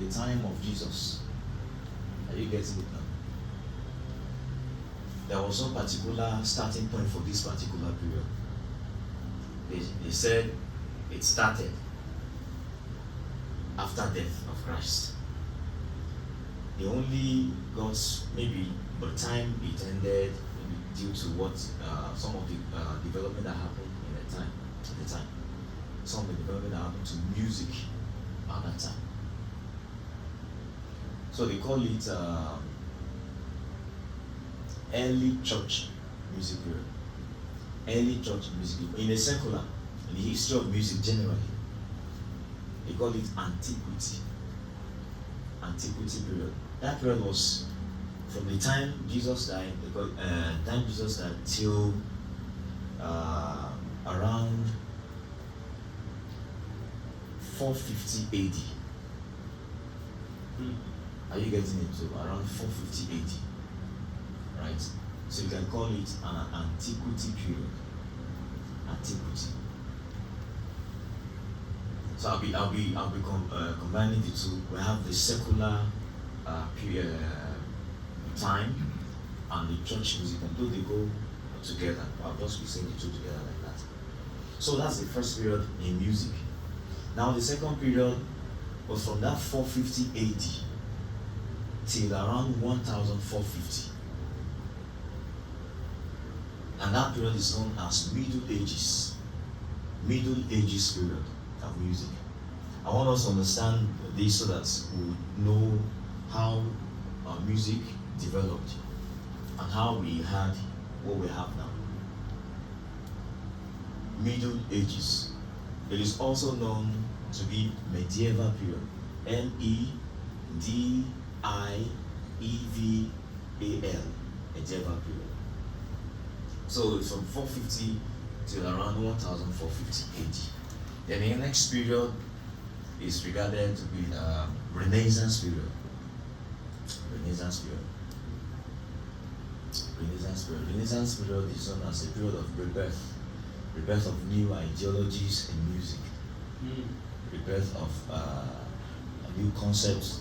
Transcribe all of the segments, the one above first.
the time of Jesus. Are you getting it now? There was no particular starting point for this particular period. They said it started after death of Christ. They only got maybe by the time it ended, maybe due to what some of the development that happened in the time. Some of the development that happened to music at that time. So they call it early church music period. Early church music period. In the secular, in the history of music generally, they call it antiquity. Antiquity period. That period was from the time Jesus died, till around 450 AD. Are you getting it? So around 450 AD, right? So you can call it an antiquity period. Antiquity. So I'll be combining the two. We have the secular period time and the church music, and though they go together, I'll just be saying the two together like that. So that's the first period in music. Now the second period was from that 450 AD till around 1450. And that period is known as Middle Ages. Middle Ages period of music. I want us to understand this so that we know how music developed and how we had what we have now. Middle Ages. It is also known to be medieval period. MEDIEVAL. Medieval period. So it's from 450 till around 1450 AD. Then the next period is regarded to be Renaissance period. Renaissance period. Renaissance period. Renaissance period is known as a period of rebirth. Rebirth of new ideologies in music. Rebirth of new concepts.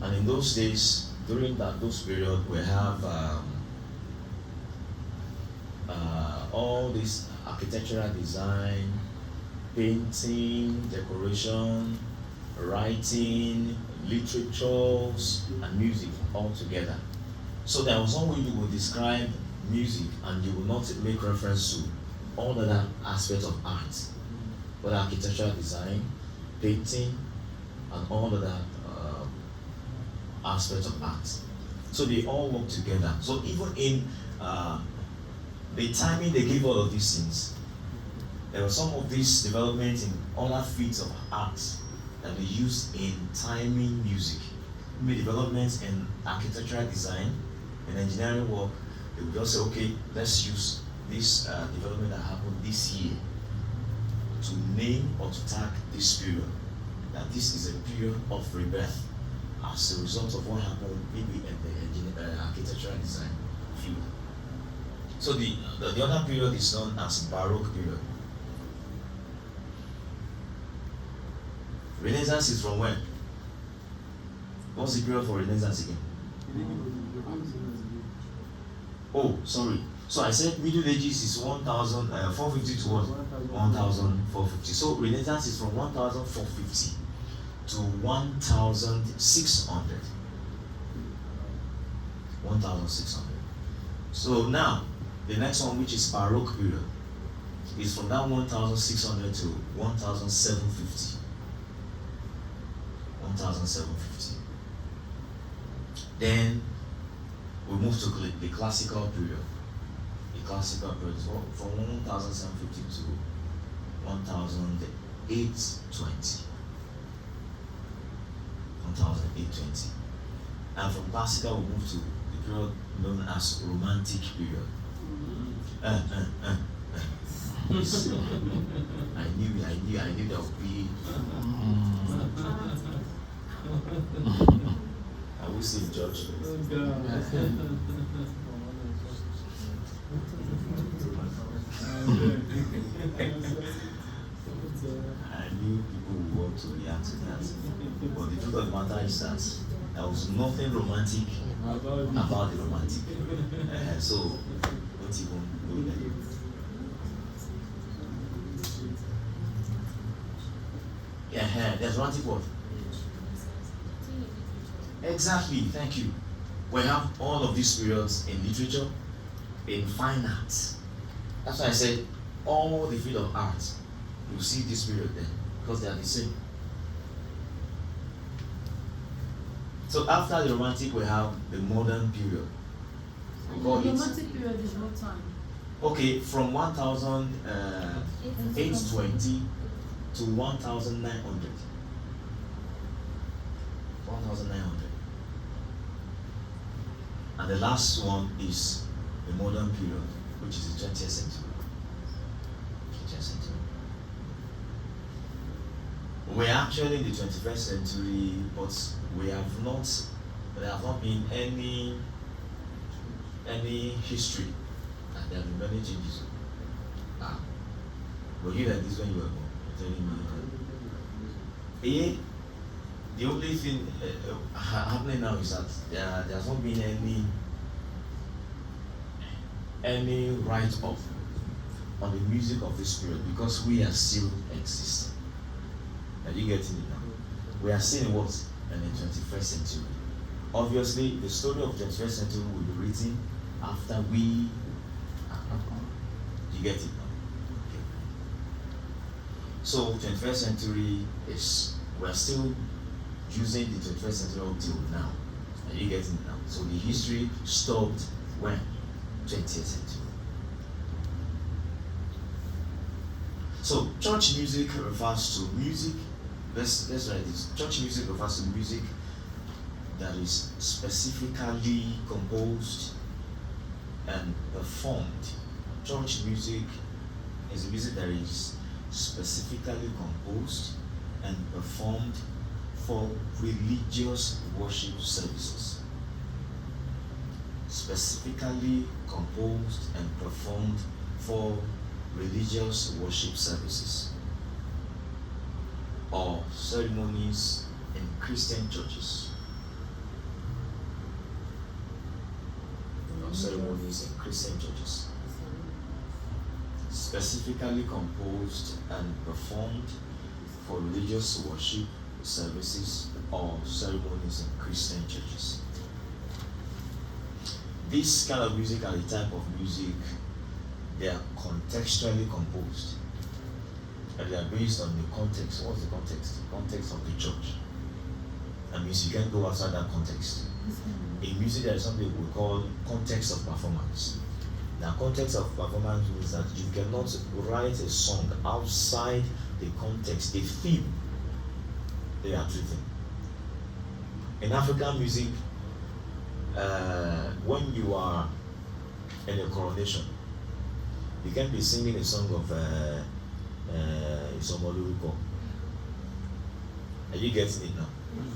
And in those days, during those periods, we have all this architectural design, painting, decoration, writing, literatures, and music all together. So there was no way you would describe music and you will not make reference to all other aspects of art, whether architectural design, painting, and all other aspects of art. So they all work together. So even in the timing they give all of these things, there were some of these developments in other fields of art that they used in timing music. Maybe developments in architectural design and engineering work, they would just say, okay, let's use this development that happened this year to name or to tag this period. That this is a period of rebirth as a result of what happened maybe in the architectural design field. So the other period is known as Baroque period. Renaissance is from when? What's the period for Renaissance again? Oh, sorry. So I said Middle Ages is 450 to what? 1450. So Renaissance is from 1450 to 1600. 1600. So now, the next one, which is Baroque period, is from that 1600 to 1750. 1750. Then we move to the classical period. The classical period is from 1750 to 1820. 1820. And from classical we move to the period known as Romantic period. I knew there would be. I will say judge. I knew people would want to react to that. But the truth of the matter is that there was nothing romantic about the romantic. So don't even go there. Yeah, there's romantic what? Exactly, thank you. We have all of these periods in literature, in fine arts. That's why I said all the field of art, you see this period there, because they are the same. So after the romantic, we have the modern period. The romantic period is what time? Okay, from 1820 to 1900. 1900. And the last one is the modern period, which is the 20th century. 20th century. We're actually in the 21st century, but there have not been any history, and there have been many changes. Were you like this when you were born? Telling me. The only thing happening now is that there has not been any write-off on the music of this period, because we are still existing. Are you getting it now? We are still in what? In the 21st century. Obviously, the story of the 21st century will be written after we are gone. You get it now? Okay. So, 21st century is, we are still using the 21st century until now. Are you getting it now? So the history stopped when? 20th century. So church music refers to music. Let's write this. Church music refers to music that is specifically composed and performed. Church music is music that is specifically composed and performed for religious worship services. Specifically composed and performed for religious worship services or ceremonies in Christian churches. Or ceremonies in Christian churches. Specifically composed and performed for religious worship services or ceremonies in Christian churches. This kind of music are the type of music, they are contextually composed, and they are based on the context. What's the context? The context of the church. That means you can't go outside that context. In music, there is something we call context of performance. Now, context of performance means that you cannot write a song outside the context, a theme they are treating. In African music, when you are in a coronation, you can be singing a song of Isomoluko. Are you getting it now?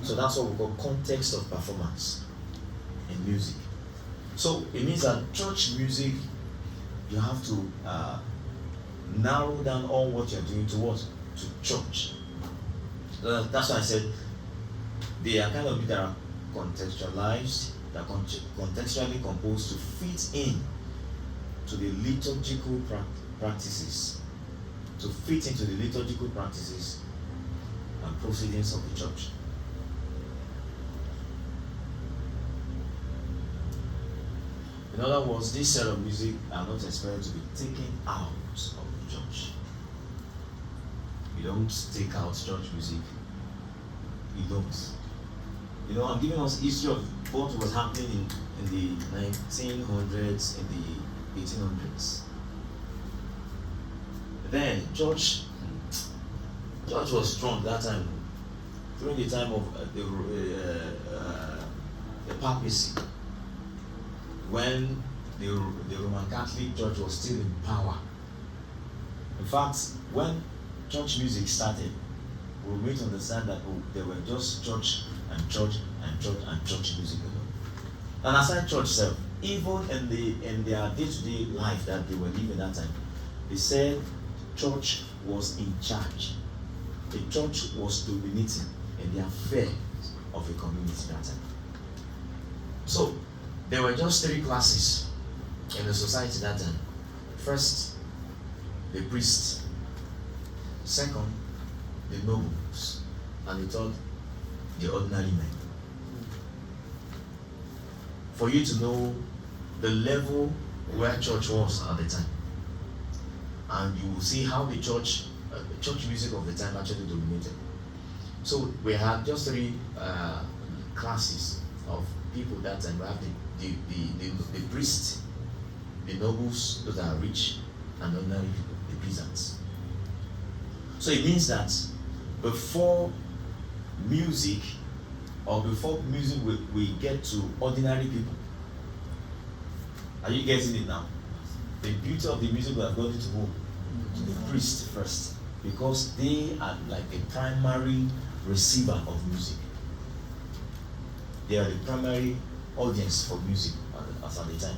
So that's what we call context of performance in music. So it means that church music, you have to narrow down all what you're doing to what? To church. That's why I said they are kind of that are contextualized, that are contextually composed to fit in to the liturgical practices, to fit into the liturgical practices and proceedings of the church. In other words, this set of music are not expected to be taken out of the church. You don't take out church music. You don't. You know, I'm giving us history of what was happening in the 1900s, in the 1800s. Then church was strong that time, during the time of the papacy, when the Roman Catholic Church was still in power. In fact, when church music started, we were made to understand that there were just church and church and church and church music alone. And aside church self, even in their day-to-day life that they were living that time, they said church was in charge the church was dominating in the affair of a community that time. So there were just 3 classes in the society that time. First, the priests. Second, the nobles. And the third, the ordinary men. For you to know the level where church was at the time, and you will see how the church music of the time actually dominated. So we had just 3 classes of people that time. We have the priests, the nobles, those that are rich, and ordinary people, the peasants. So it means that before music, or before music we get to ordinary people. Are you getting it now? The beauty of the music we have got into who? To the priest first, because they are like the primary receiver of music. They are the primary audience for music at the time.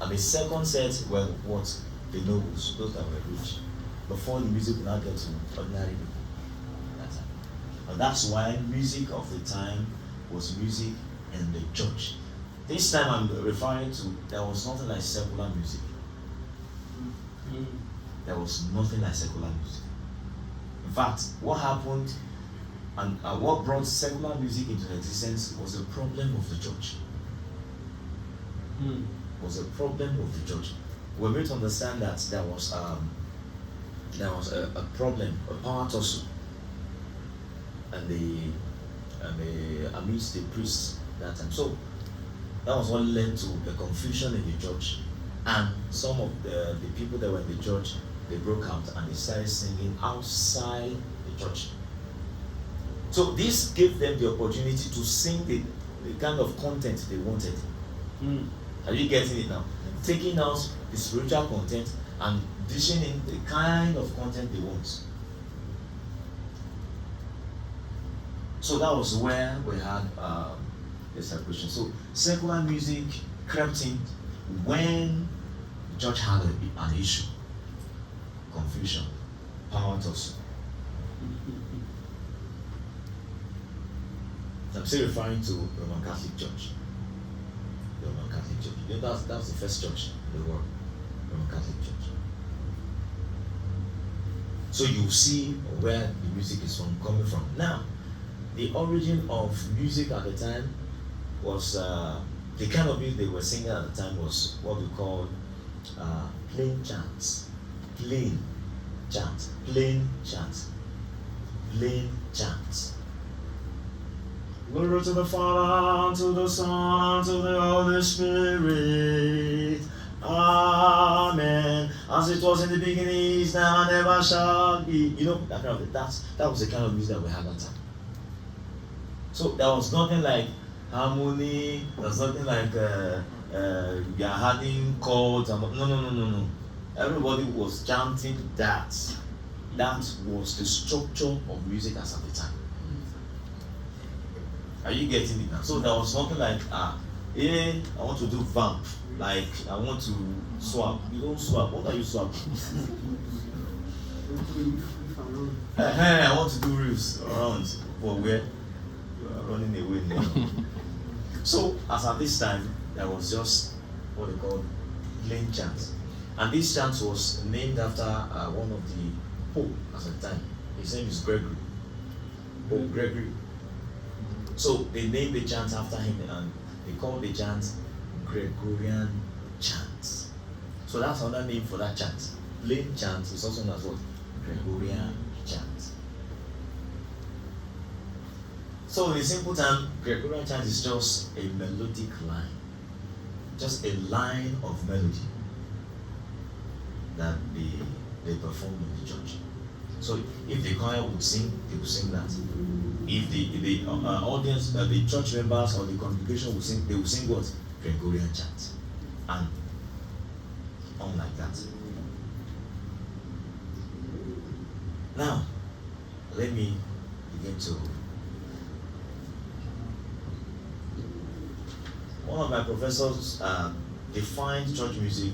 And the second set were what? The nobles, those that were rich. Before the music will now get to ordinary people. And that's why music of the time was music in the church. This time I'm referring to, there was nothing like secular music. There was nothing like secular music. In fact, what happened and what brought secular music into existence was a problem of the church. Was a problem of the church. We're made to understand that there was a problem, a power tussle, and amidst the priests that time. So that was what led to a confusion in the church, and some of the people that were in the church, they broke out and they started singing outside the church. So this gave them the opportunity to sing the kind of content they wanted. Are you getting it now? Taking out the spiritual content and dishing in the kind of content they want. So that was where we had the separation. So secular music crept in when the church had an issue, confusion, power tussle. I'm still referring to Roman Catholic Church. The Roman Catholic Church. You know, that was the first church in the world, Roman Catholic Church. So you see where the music is coming from. Now, the origin of music at the time was the kind of music they were singing at the time was what we call plain chants. Plain chants. Plain chants. Plain chants. Glory to the Father, and to the Son, and to the Holy Spirit. Amen. As it was in the beginning, is now, and ever shall be. You know, that was the kind of music that we had at that time. So there was nothing like harmony. There's nothing like we are having chords. No. Everybody was chanting that. That was the structure of music as at the time. Are you getting it now? So there was nothing like I want to do vamp, like I want to swap. You don't swap. What are you swapping? I want to do riffs around for where you are running away now. So as at this time, there was just what they call plain chant, and this chant was named after one of the Pope at the time. His name is Gregory. Pope Gregory. So they named the chant after him, and they called the chant Gregorian chant. So that's another name for that chant. Plain chant is also known as what? Gregorian chant. So in simple term, Gregorian chant is just a melodic line. Just a line of melody that they perform in the church. So if the choir would sing, they would sing that. If the audience, the church members or the congregation would sing, they would sing what? Gregorian chant. And on like that. Now, let me begin to. One of my professors defined church music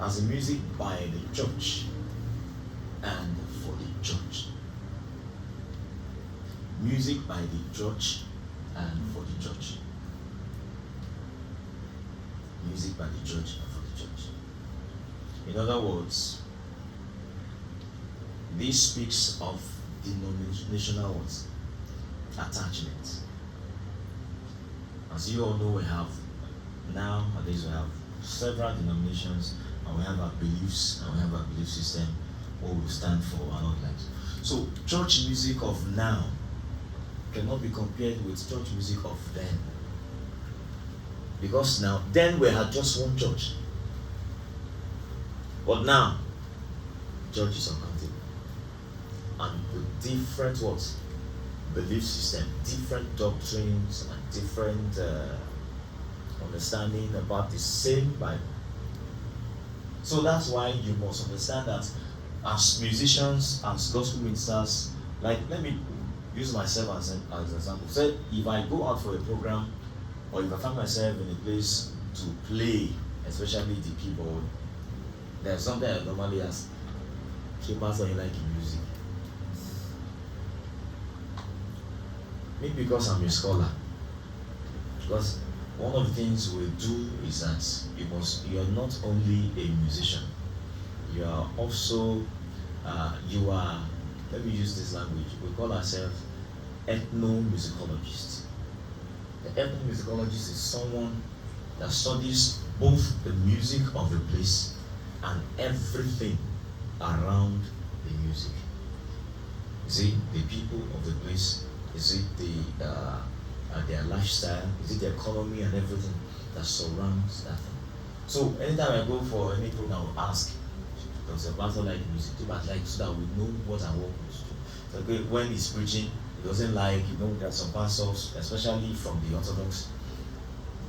as a music by the church and for the church. music by the church and for the church. Music by the church and for the church. In other words, this speaks of denominational what? Attachment. As you all know, we have nowadays we have several denominations, and we have our beliefs, and we have our belief system, what we stand for, and all that. So, church music of now cannot be compared with church music of then. Because now, then we had just one church. But now, church is uncountable. And with different what? Belief system, different doctrines, and different understanding about the same Bible. So that's why you must understand that as musicians, as gospel ministers, like let me use myself as an example. Say if I go out for a program, or if I find myself in a place to play, especially the keyboard, there's something I normally ask, so pastor, you like music? Maybe because I'm a scholar. Because one of the things we do is that you are not only a musician, you are also let me use this language, we call ourselves ethnomusicologists. The ethnomusicologist is someone that studies both the music of the place and everything around the music. You see, the people of the place, is it their lifestyle, is it the economy and everything that surrounds that thing. So anytime I go for any program, I will ask, does the pastor like music? Do I like, so that we know what our work is to. So okay, when he's preaching, he doesn't like, there are some pastors, especially from the Orthodox,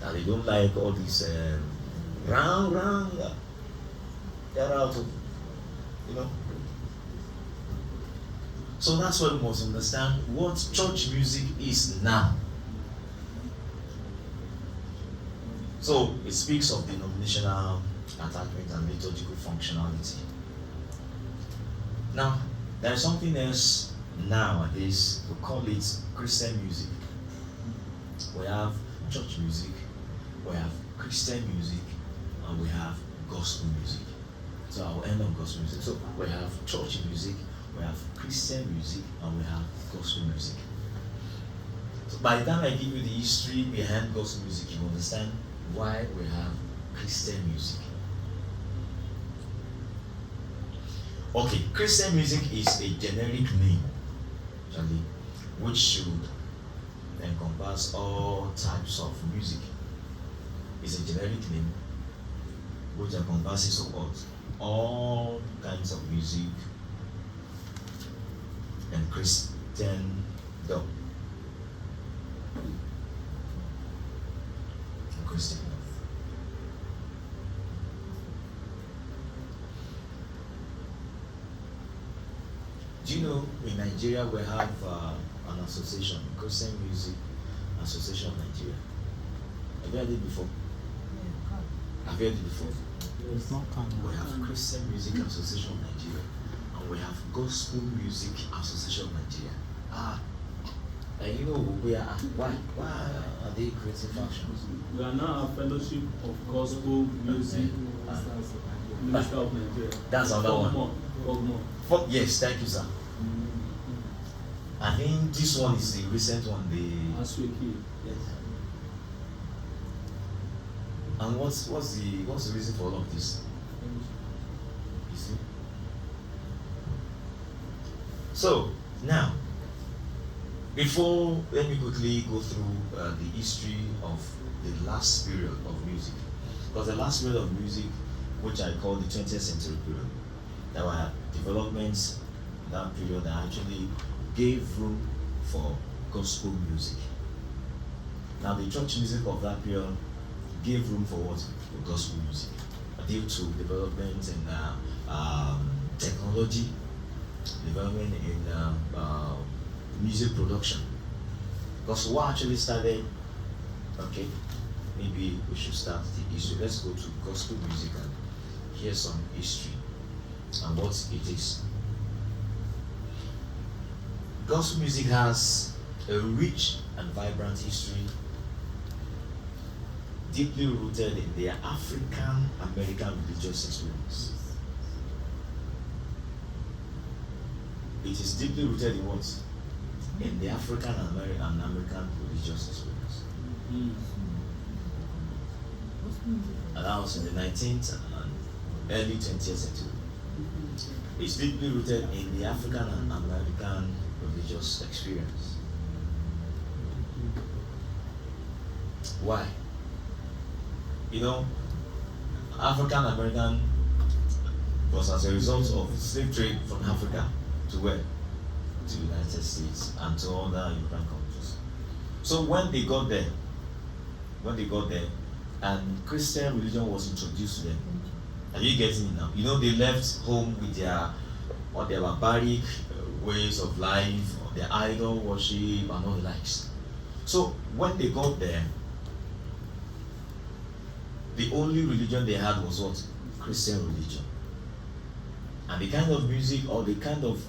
that they don't like all these round, they're out of, So that's why we must understand what church music is now. So it speaks of denominational attachment and liturgical functionality. Now, there is something else nowadays, we call it Christian music. We have church music, we have Christian music, and we have gospel music. So I will end on gospel music. So we have church music, we have Christian music, and we have gospel music. So by the time I give you the history behind gospel music, you understand why we have Christian music. Okay, Christian music is a generic name, actually, which should encompass all types of music. It's a generic name which encompasses of what? All kinds of music and Christendom. Christendom. Do you know in Nigeria we have an association, Christian Music Association of Nigeria? Have you heard it before? Have you heard it before? It's not common. We have Christian Music Association of Nigeria, and we have Gospel Music Association of Nigeria. And you know why are they creating factions? We are now a fellowship of gospel music minister of Nigeria. That's another one. Yes, thank you, sir. I think this one is the recent one. Yes. And what's the reason for all of this? You see? So now, let me quickly go through the history of the last period of music. Because the last period of music, which I call the 20th century period, there were developments in that period that actually gave room for gospel music. Now the church music of that period gave room for what? For gospel music. Due to development in technology, development in music production. Because what actually started, okay, maybe we should start the history. Let's go to gospel music and hear some history and what it is. Gospel music has a rich and vibrant history deeply rooted in their African American religious experience. It is deeply rooted in what? In the African American religious experience. And that was in the 19th and early 20th century. It's deeply rooted in the African and American religious experience. Why? You know, African American was as a result of slave trade from Africa to where? To the United States and to other European countries. So when they got there, and Christian religion was introduced to them, are you getting it now? You know, they left home with their barbaric ways of life, or their idol worship and all the likes. So when they got there, the only religion they had was what? Christian religion. And the kind of music or the kind of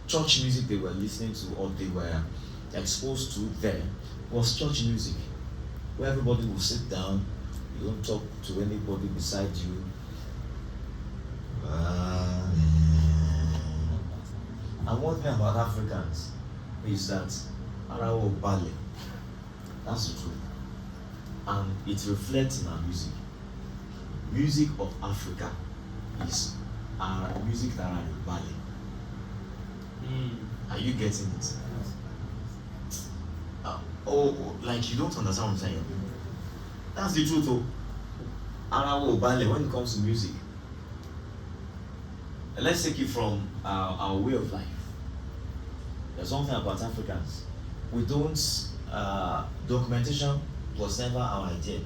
church music they were listening to or they were exposed to there was church music, where everybody will sit down, you don't talk to anybody beside you. And one thing about Africans is that Arawo Bale, that's the truth. And it reflects in our music. Music of Africa is our music that are in Bali. Are you getting it? Like you don't understand what I'm saying. That's the truth though. Arawo Bale when it comes to music. And let's take it from our way of life. There's something about Africans. We don't documentation was never our idea.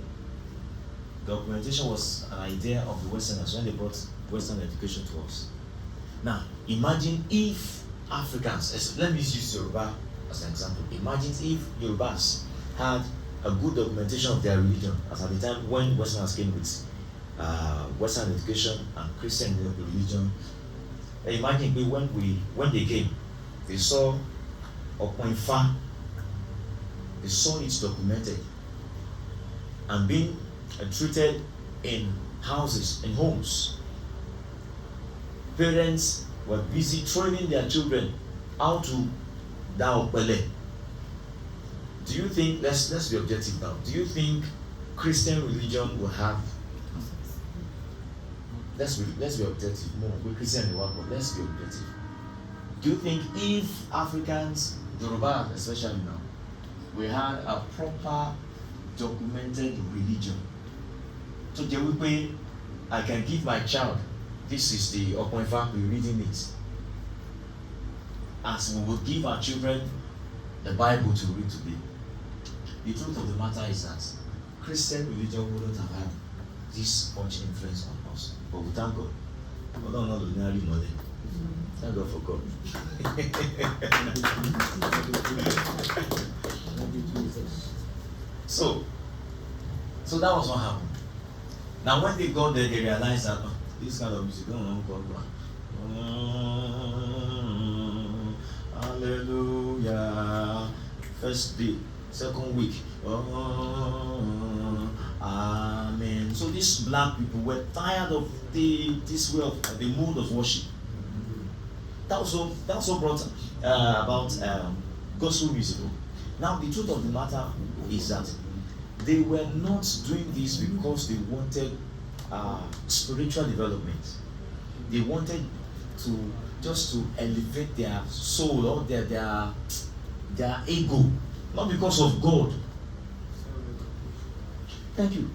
Documentation was an idea of the Westerners when they brought Western education to us. Now, imagine if Africans, let me use Yoruba as an example. Imagine if Yorubas had a good documentation of their religion as at the time when Westerners came with Western education and Christian religion. Imagine when they came, they saw Okwenfa, they saw it documented and being treated in houses, in homes. Parents were busy training their children how to dao pele. Do you think, let's be objective now, do you think Christian religion will have, let's be objective, more, we're Christian in the world, but let's be objective. Do you think if Africans, Yoruba especially now, we had a proper documented religion, so I can give my child, this is the Okwenfa, we're reading it, as we would give our children the Bible to read today. The truth of the matter is that Christian religion wouldn't have had this much influence on us. But we thank God. We don't know the ordinary model. Thank God for God. So that was what happened. Now when they got there, they realized that this kind of music, hallelujah. First day, second week, amen. So these black people were tired of this way of the mood of worship. That also brought about gospel music. Now the truth of the matter is that they were not doing this because they wanted spiritual development. They wanted to just to elevate their soul or their ego, not because of God. Thank you.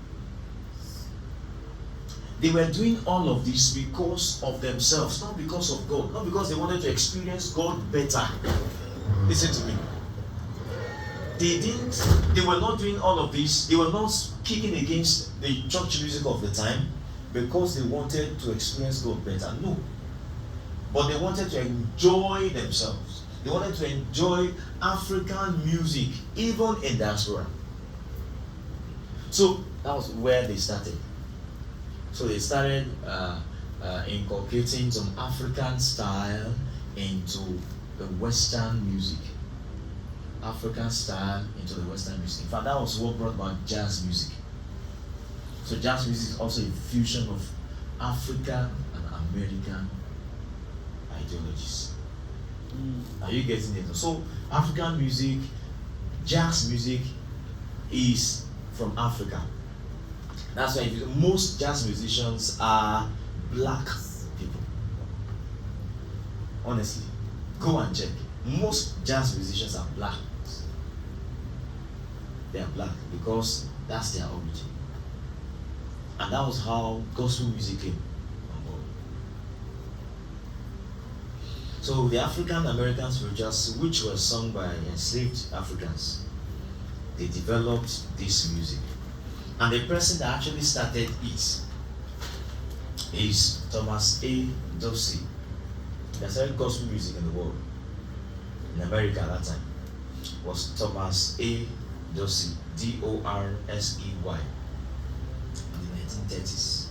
They were doing all of this because of themselves, not because of God, not because they wanted to experience God better. Listen to me. They were not doing all of this, they were not kicking against the church music of the time because they wanted to experience God better. No. But they wanted to enjoy themselves. They wanted to enjoy African music, even in diaspora. So that was where they started. So they started inculcating some African style into the Western music. African style into the Western music. In fact, that was what brought about jazz music. So jazz music is also a fusion of African and American ideologies. Are you getting it? So African music, jazz music is from Africa. That's why most jazz musicians are black people. Honestly, go and check. Most jazz musicians are black. They are black because that's their origin. And that was how gospel music came on board. So the African American spirituals, which were sung by enslaved Africans, they developed this music. And the person that actually started it is Thomas A. Dorsey. That started gospel music in the world. In America at that time was Thomas A. Dorsey, D-O-R-S-E-Y, in the 1930s.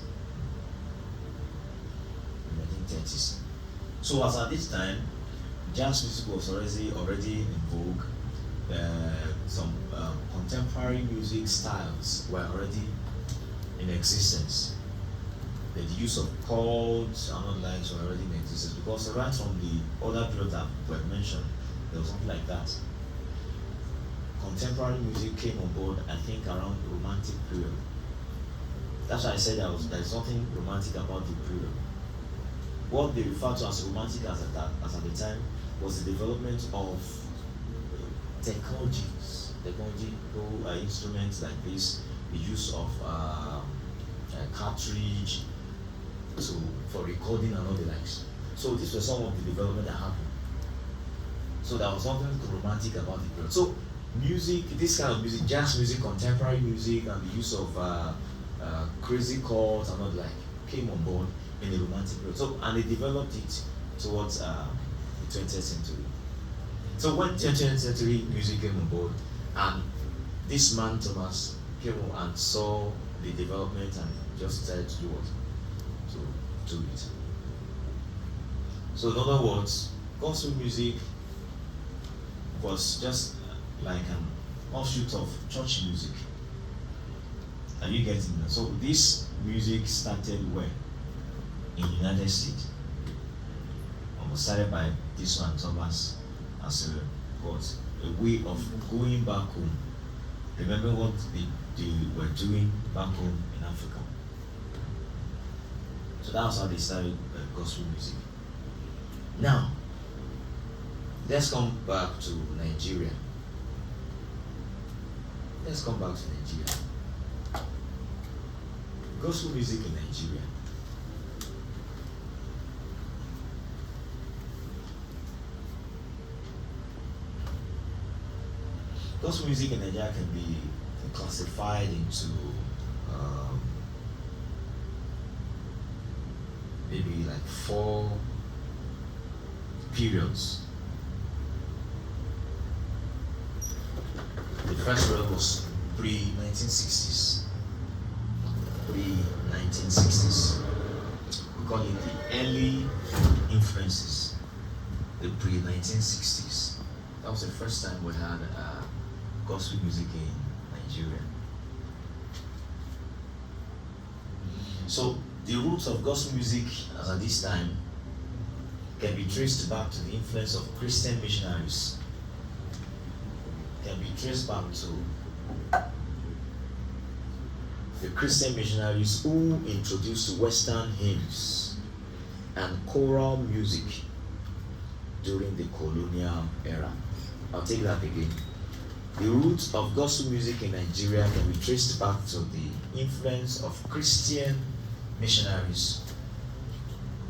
In the 1930s. So as at this time, jazz music was already in vogue. Some contemporary music styles were already in existence. The use of chords and all that were already in existence, because right from the other period that were mentioned, there was something like that. Contemporary music came on board, I think, around the Romantic period. That's why I said there's nothing romantic about the period. What they refer to as romantic as at the time was the development of technological instruments like this, the use of cartridge for recording and all the likes. So these were some of the development that happened. So there was nothing romantic about the period. So music, this kind of music, jazz music, contemporary music, and the use of crazy chords and all the like came on board in the Romantic period. So, and they developed it towards the 20th century. So when 20th century music came on board, and this man Thomas came and saw the development and just decided to do what? To do it. So in other words, gospel music was just like an offshoot of church music. Are you getting that? So this music started where? In the United States. And was started by this man Thomas as a way of going back home. Remember what they were doing back home in Africa. So that was how they started gospel music. Now, let's come back to Nigeria. Let's come back to Nigeria. Gospel music in Nigeria. Gospel music in Nigeria can be classified into maybe like 4 periods. The first period was pre-1960s. Pre-1960s. We call it the early influences. The pre-1960s. That was the first time we had gospel music in Nigeria. So the roots of gospel music as at this time can be traced back to the influence of Christian missionaries. Can be traced back to the Christian missionaries who introduced Western hymns and choral music during the colonial era. I'll take that again. The roots of gospel music in Nigeria can be traced back to the influence of Christian missionaries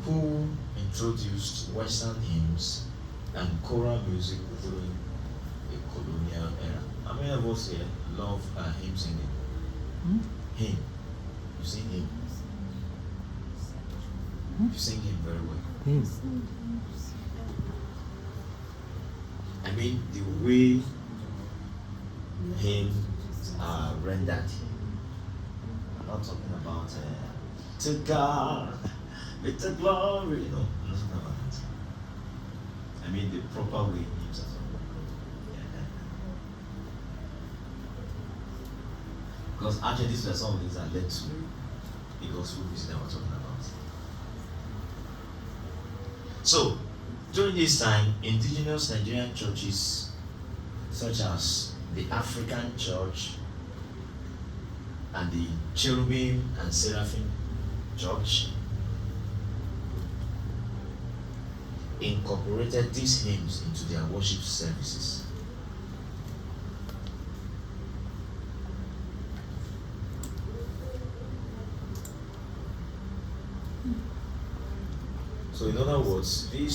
who introduced Western hymns and choral music during the colonial era. How many of us here love hymn singing? Hymn. You sing hymn. You sing hymn very well. I mean the way hymns are rendered. I'm not talking about to God with the glory. No, I'm not talking about that. I mean the proper way hymns are sung. Because actually, these were some of the things that led to the gospel vision that we're talking about. So, during this time, indigenous Nigerian churches, such as the African Church and the Cherubim and Seraphim Church, incorporated these hymns into their worship services. So in other words, they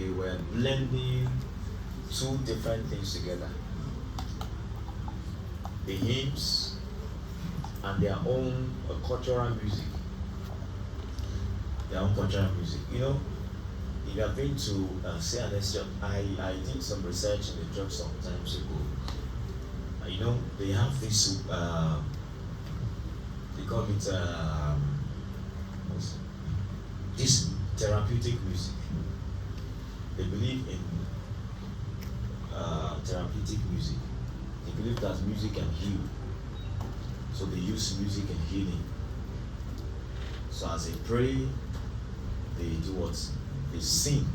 were blending two different things together. The hymns and their own cultural music. Their own cultural music. You know, if you have been to CNS Church, I did some research in the church some times ago. You know, they have this, they call it, this therapeutic music. They believe in therapeutic music. They believe that music can heal. So they use music in healing. So as they pray, they do what? They sing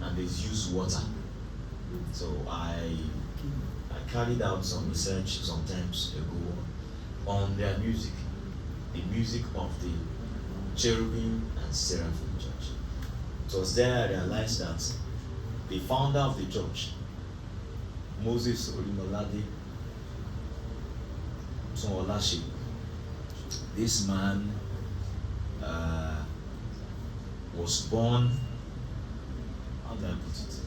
and they use water. So I carried out some research sometimes ago on their music, the music of the Cherubim and Seraphim Church. It was there I realized that the founder of the church, Moses Olimolade Olaoye, this man was born, how do I put it,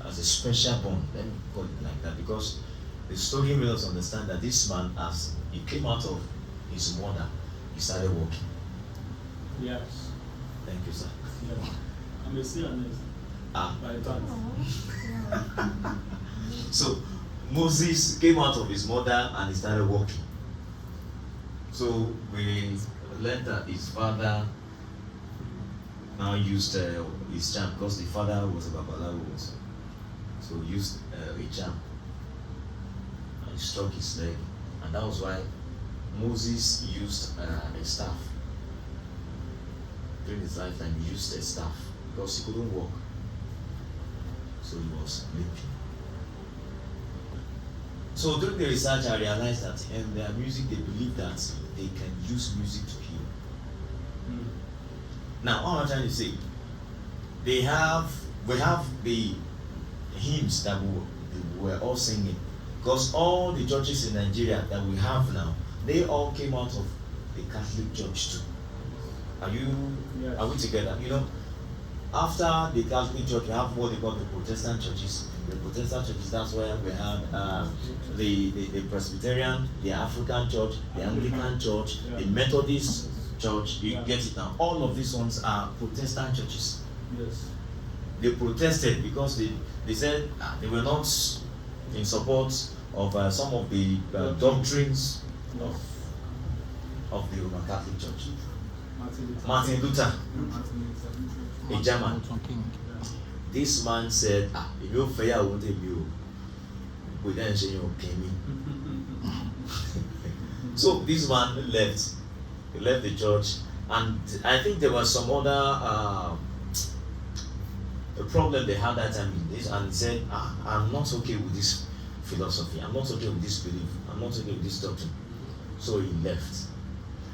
as a special born, let me call it like that, because the story made us understand that this man, as he came out of his mother, he started walking. Yes. Thank you, sir. Yeah. I'm a CNS. By that. So Moses came out of his mother and he started walking. So we learned that his father now used his charm, because the father was a babalawo also. So he used a charm and he struck his leg, and that was why Moses used a staff. During his lifetime, he used a staff because he couldn't walk. So he was limping. So during the research, I realized that in their music, they believe that they can use music to heal. Now, what am I trying to say? We have the hymns that we were all singing, because all the churches in Nigeria that we have now, they all came out of the Catholic Church too. Are we together? You know, after the Catholic Church, we have what they call the Protestant churches. The Protestant churches, that's where we have the Presbyterian, the African Church, the Anglican Church, the Methodist Church. You get it now. All of these ones are Protestant churches. Yes. They protested because they said they were not in support of some of the doctrines of the Roman Catholic Church. Martin Luther, a German. This man said, if you fail, I won't take you. We then say you pay me. So this man left. He left the church, and I think there was some other a problem they had that time in this, and he said, I'm not okay with this philosophy. I'm not okay with this belief. I'm not okay with this doctrine. So he left.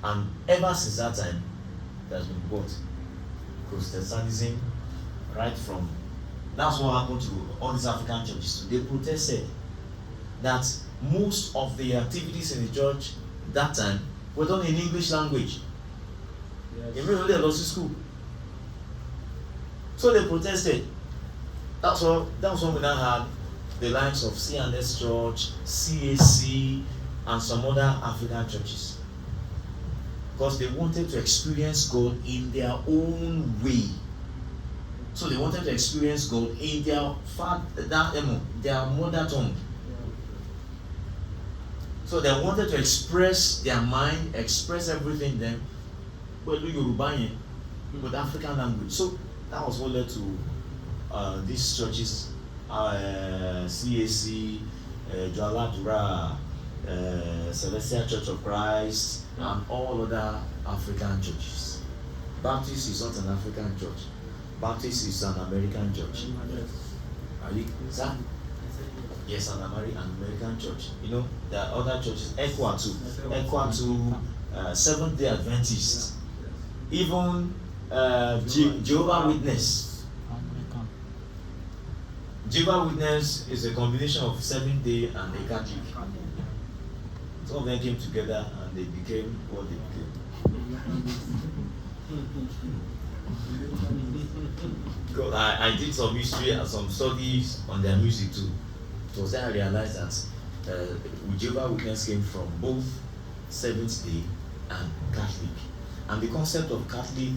And ever since that time, there's been what? Protestantism, right from. That's what happened to all these African churches. They protested that most of the activities in the church that time were done in English language. Yes. Even though they lost school. So they protested. That's when we now had the likes of CNS Church, CAC, and some other African churches. Because they wanted to experience God in their own way. So they wanted to experience God in their mother tongue. So they wanted to express their mind, express everything then, but Yoruba with African language. So that was what led to these churches, CAC, Joaladura, Celestial Church of Christ, and all other African churches. Baptist is not an African church. Baptist is an American church. Are you, sir? Yes, an American church. You know, there are other churches, Equatu, Seventh-day Adventist, even Jehovah Witness. Jehovah Witness is a combination of Seventh-day and a Catholic. Some of them came together and they became what they became. Because I did some history and some studies on their music too. It was then I realized that Jehovah Witness came from both Seventh Day and Catholic. And the concept of Catholic,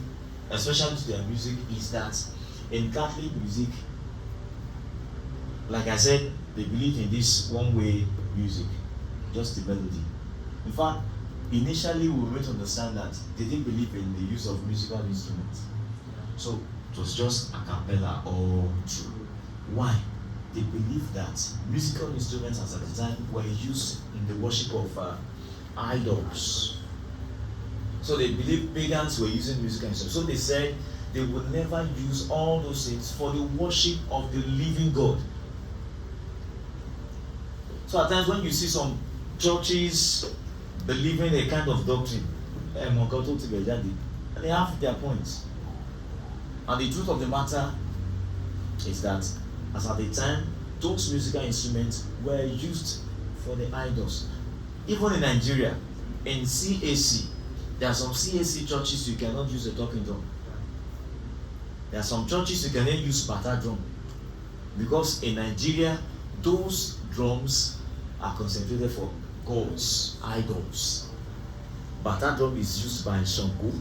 especially to their music, is that in Catholic music, like I said, they believe in this one-way music, just the melody. In fact, initially we were to understand that they didn't believe in the use of musical instruments. So it was just a cappella all through. Why? They believed that musical instruments at the time were used in the worship of idols. So they believed pagans were using musical instruments. So they said they would never use all those things for the worship of the living God. So at times when you see some churches believing a kind of doctrine, they have their points. And the truth of the matter is that as at the time, those musical instruments were used for the idols. Even in Nigeria, in CAC, there are some CAC churches you cannot use a talking drum. There are some churches you cannot use bata drum. Because in Nigeria, those drums are concentrated for gods, idols. Bata drum is used by Shango.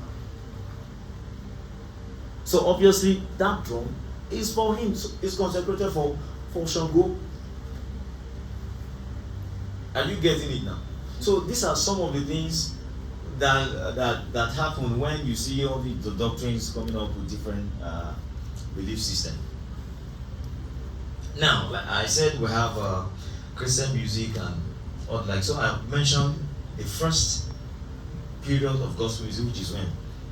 So obviously, that drum is for him. So it's consecrated for Shango. Are you getting it now? So these are some of the things that happen when you see all the doctrines coming up with different belief systems. Now, like I said, we have Christian music and all like. So I mentioned the first period of gospel music, which is when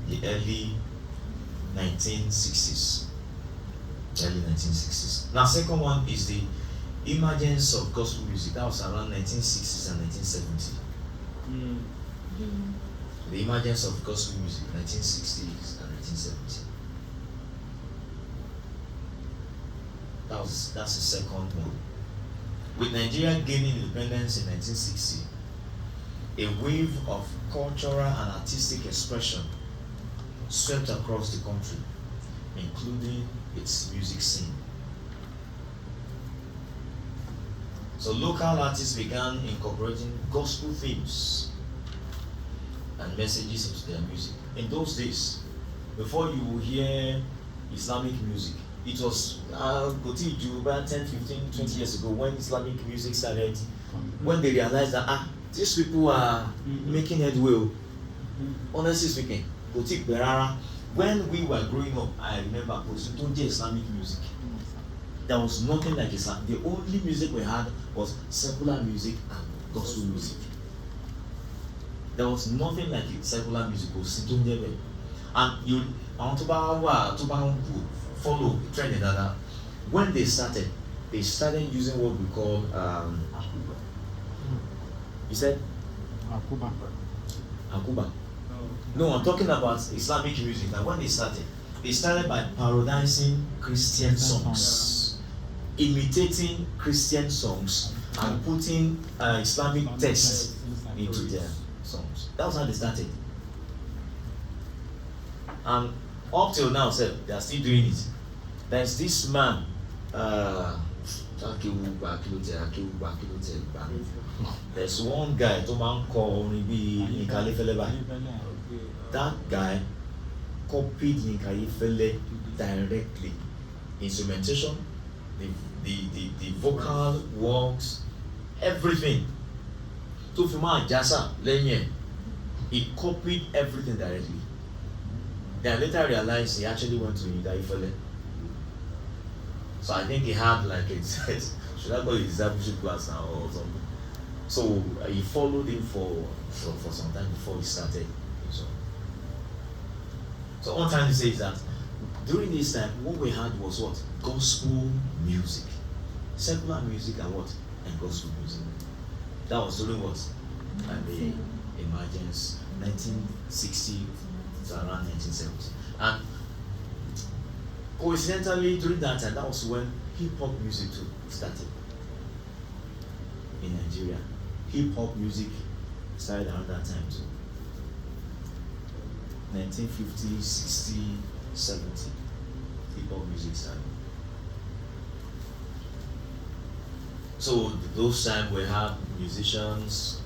the early 1960s. Early 1960s. Now, second one is the emergence of gospel music. That was around 1960s and 1970s. The emergence of gospel music, 1960s and 1970s. That's the second one. With Nigeria gaining independence in 1960, a wave of cultural and artistic expression swept across the country, including its music scene. So local artists began incorporating gospel themes and messages into their music. In those days, before you hear Islamic music, it was about 10, 15, 20 years ago when Islamic music started, when they realized that these people are making headway. Honestly speaking, when we were growing up, I remember Islamic music. There was nothing like Islam. The only music we had was secular music and gospel music. There was nothing like it, secular music. And you want to follow the trend that when they started using what we call you said Akuba. No, I'm talking about Islamic music. Now when they started by parodizing Christian songs, imitating Christian songs and putting Islamic texts into their songs. That was how they started. And up till now, they are still doing it. There's this man, there's one guy, that guy copied Yinka Ayefele directly. Instrumentation, the vocal works, everything. Tufima Jasa Lenye, he copied everything directly. Then later realized he actually went to Yinka Ayefele. So I think he had like should I call it discipleship class now or something? So he followed him for some time before he started. So what I'm trying to say is that during this time, what we had was what? Gospel music. Secular music and what? And gospel music. That was during what? And the emergence, 1960 to around 1970. And coincidentally, during that time, that was when hip-hop music too started in Nigeria. Hip-hop music started around that time too. 1950, 60, 70. Hip-hop music started. So those times we had musicians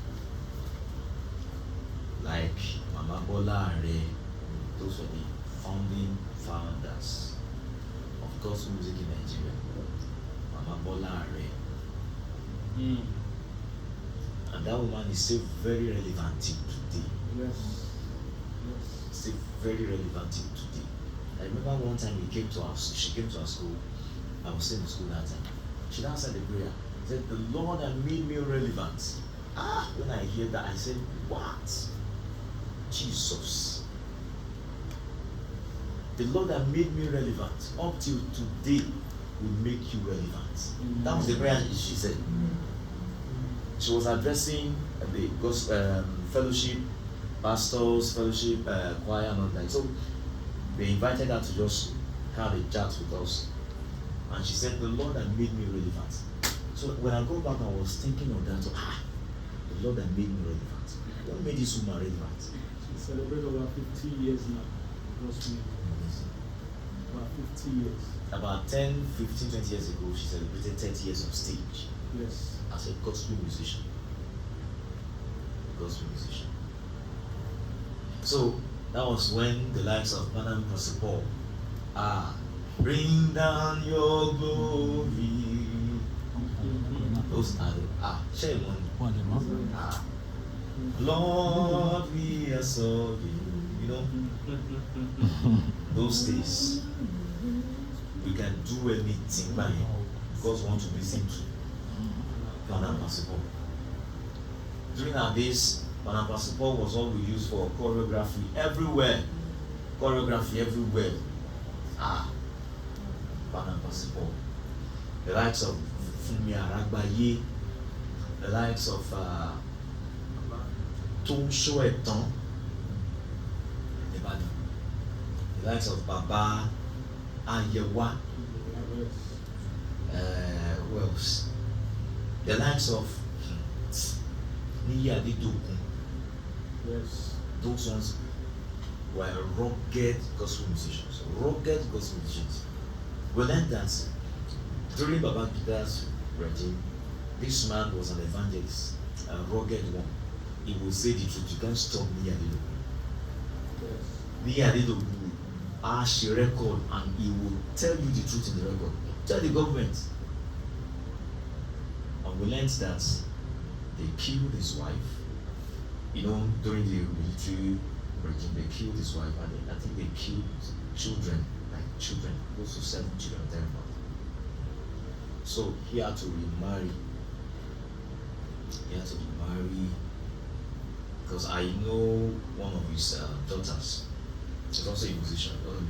like Mama Bola and Ray. Those were the founding founders of gospel music in Nigeria. Mama Bola and Ray. And that woman is still very relevant till today. Yes. Still very relevant till today. I remember one time she came to our school. I was still in school that time. She now said the prayer. She said, the Lord has made me relevant. When I hear that, I said, what? Jesus. The Lord that made me relevant up till today will make you relevant. That was the prayer she said. She was addressing the gospel fellowship, pastors, fellowship, choir, and all that. So they invited her to just have a chat with us. And she said, the Lord that made me relevant. So when I go back, I was thinking of that. The Lord that made me relevant. What made this woman relevant? She celebrated over 50 years now. About 50 years. About 10, 15, 20 years ago, she celebrated 30 years on stage. Yes. As a gospel musician. Gospel musician. So that was when the likes of Madam Tssp bring down your glory. Those are the share one. Lord, we are sorry. You know, those days we can do anything by because we want to listen to Madam Tssp. During our days, Madam Tssp was all we used for choreography everywhere. Choreography everywhere. Madam Tssp. The likes of Funmi Aragbaye, the likes of Tonsho Etan, the likes of Baba Ayewa, who else? The likes of Niyi Adedokun. Yes. Those ones were rugged gospel musicians. Rugged gospel musicians. We learned that during Baba Gita's regime, this man was an evangelist, a rugged one. He will say the truth. You can't stop Niyi Adedokun. Niyi Adedokun ask a record and he will tell you the truth in the record. Tell the government. And we learned that they killed his wife. You know, during the military regime, they killed his wife, and I think they killed children, close to 7 children thereabout. So he had to remarry. Because I know one of his daughters. She's also a musician, also a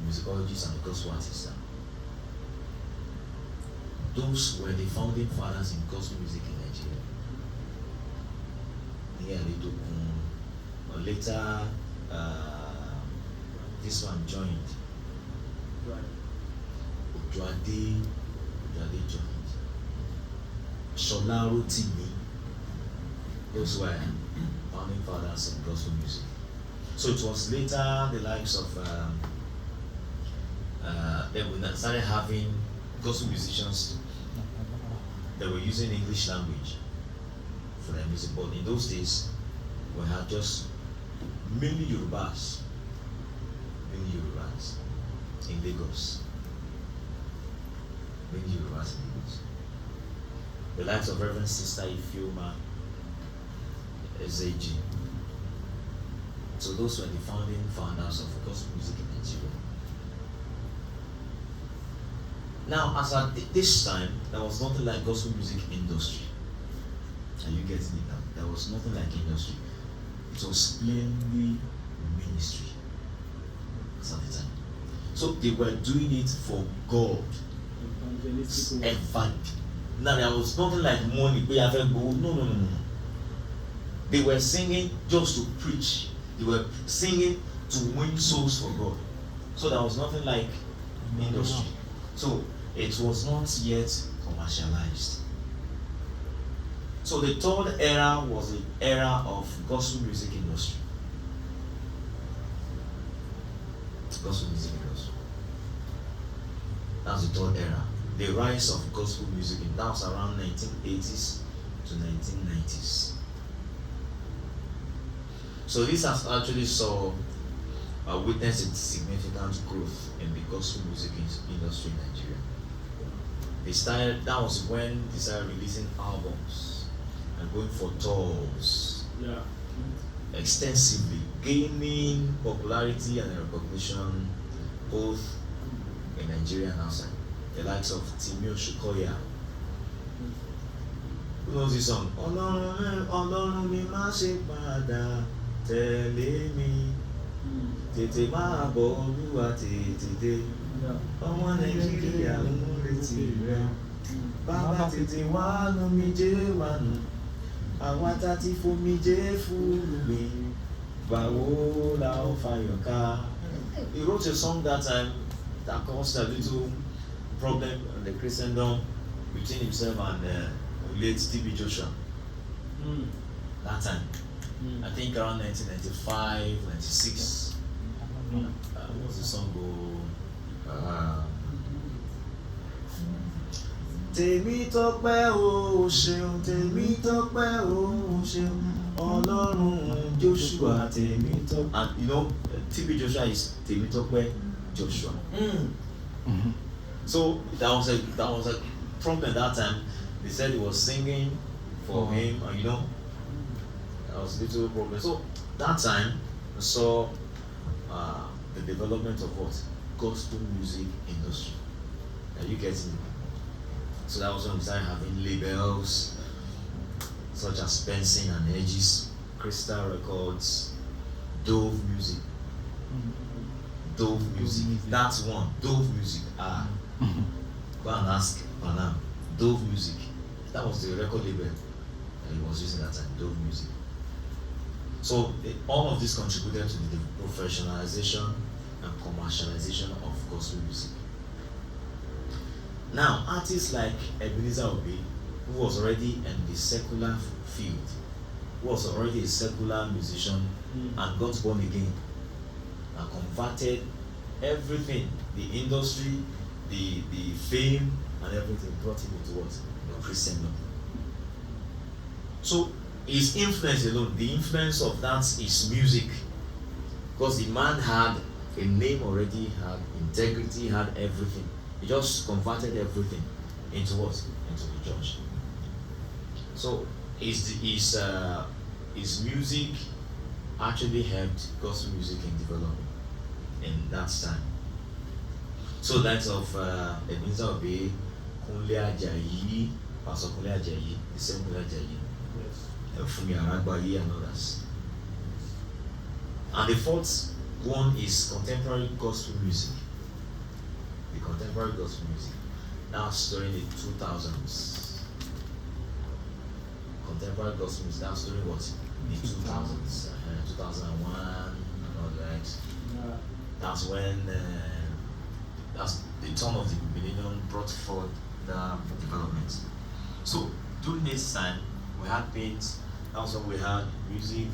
musicologist and a gospel artist. Those were the founding fathers in gospel music in Nigeria. But later, this one joined. Ojuade joined. Shola Rotimi. Those were founding fathers in gospel music. So it was later the likes of they started having gospel musicians that were using English language for their music. But in those days, we had just mainly Yorubas in Lagos. The likes of Reverend Sister Ifeoma Ezeji. So those were the founding founders of gospel music in Nigeria. Now, as at this time, there was nothing like gospel music industry. Are you getting it now? There was nothing like industry. It was plainly ministry at the time. So they were doing it for God. Now there was nothing like money. No. They were singing just to preach. They were singing to win souls for God. So there was nothing like industry. So it was not yet commercialized. So the third era was the era of gospel music industry. Gospel music industry. That's the third era. The rise of gospel music, that was around 1980s to 1990s. So this has actually witnessed a significant growth in the gospel music industry in Nigeria. That was when they started releasing albums and going for tours extensively, gaining popularity and recognition both in Nigeria and outside. The likes of Musicologist. Who knows this song? Ọlọ́run mi má ṣe padà tẹ̀lé mi, tètè máa bọ̀ Olúwa tètè dé, ọmọ Nàìjíríà ń retí rẹ, bàbá tètè wá lómijé wá nù, àwa tá ti fomijé fúrúgbìn, báwo la ó fayọ̀ ká. He wrote a song that time that caused a little problem in the Christendom between himself and late Tssp Joshua. That time, I think around 1995, 96. What's the song go? Tèmítọ́pẹ́ o ṣeun, Tèmítọ́pẹ́ o ṣeun, Ọlọ́run Joshua Tèmítọ́pẹ́. And you know, Tssp Joshua is Tèmítọ́pẹ́ Joshua. So that was a problem that time. They said he was singing for him, and you know, that was a little problem. So that time we saw the development of what? Gospel music industry. Are you getting it? So that was when we started having labels such as Benson and Edges, Crystal Records, Dove Music. Dove Music. That's one. Dove Music. Go and ask Panam. Dove Music. That was the record label that he was using that time. Dove Music. So all of this contributed to the professionalization and commercialization of gospel music. Now, artists like Ebenezer Obey, who was already in the secular field, who was already a secular musician and got born again and converted everything, the industry, the fame and everything, brought him into what? Christendom. So his influence alone, the influence of that is music. Because the man had a name already, had integrity, had everything. He just converted everything into what? Into the church. So his music actually helped gospel music in development in that time. So that's of Ebenezer Obey, Kunle Ajayi, Pastor Kunle Ajayi, the same Kunle Ajayi, Fumi Aragbayi and others. And the fourth one is contemporary gospel music. The contemporary gospel music. That's during the 2000s. Contemporary gospel music, that's during what? The 2000s. 2001 and all that. That's when that's the turn of the millennium brought forth the development. So during this time, we had paints. That's when we had music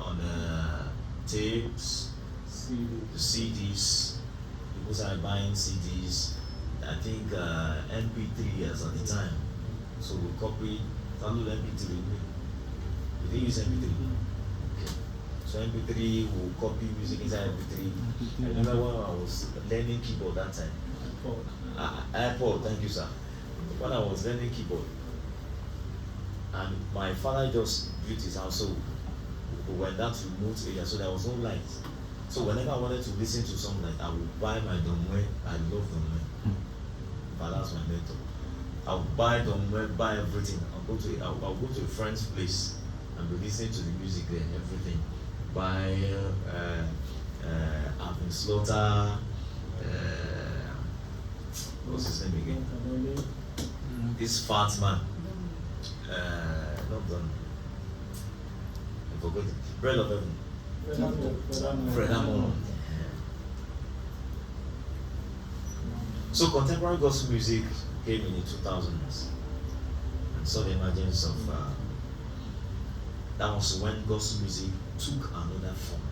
on tapes, the CDs. People started buying CDs. I think MP3s at the time. So we copied, download MP3. We didn't use MP3. Okay. So MP3 will copy music inside MP3. I remember when I was learning keyboard that time. iPod, thank you, sir. When I was learning keyboard, and my father just built his house, so we went down to remote area, so there was no light. So whenever I wanted to listen to something, like I would buy my Domwe. I love Domwe. That's my mentor. I'll buy them, buy everything. I'll go to a friend's place and be listening to the music there, everything. Buy Alvin Slaughter, what's his name again? This fat man. Not done. I forgot it. Bread of Heaven. Fred Hammond. So contemporary gospel music came in the 2000s and saw the emergence of that was when gospel music took another form.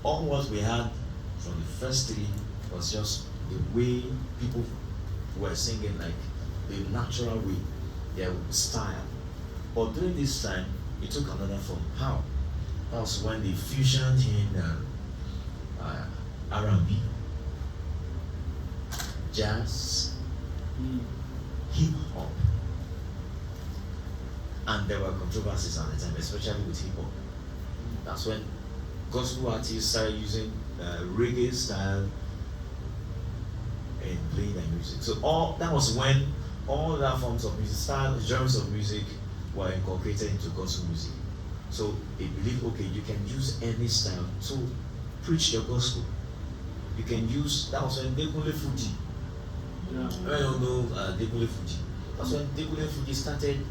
All what we had from the first three was just the way people were singing, like the natural way, their style. But during this time, it took another form. How? That was when they fusioned in R&B, jazz, hip hop, and there were controversies at the time, especially with hip hop. That's when gospel artists started using reggae style in playing their music. So that was when all that forms of music, styles, genres of music were incorporated into gospel music. So they believe, okay, you can use any style to preach your gospel. You can use, that was when Dekule Fuji. I don't know Dekule Fuji. That's when Dekule Fuji started.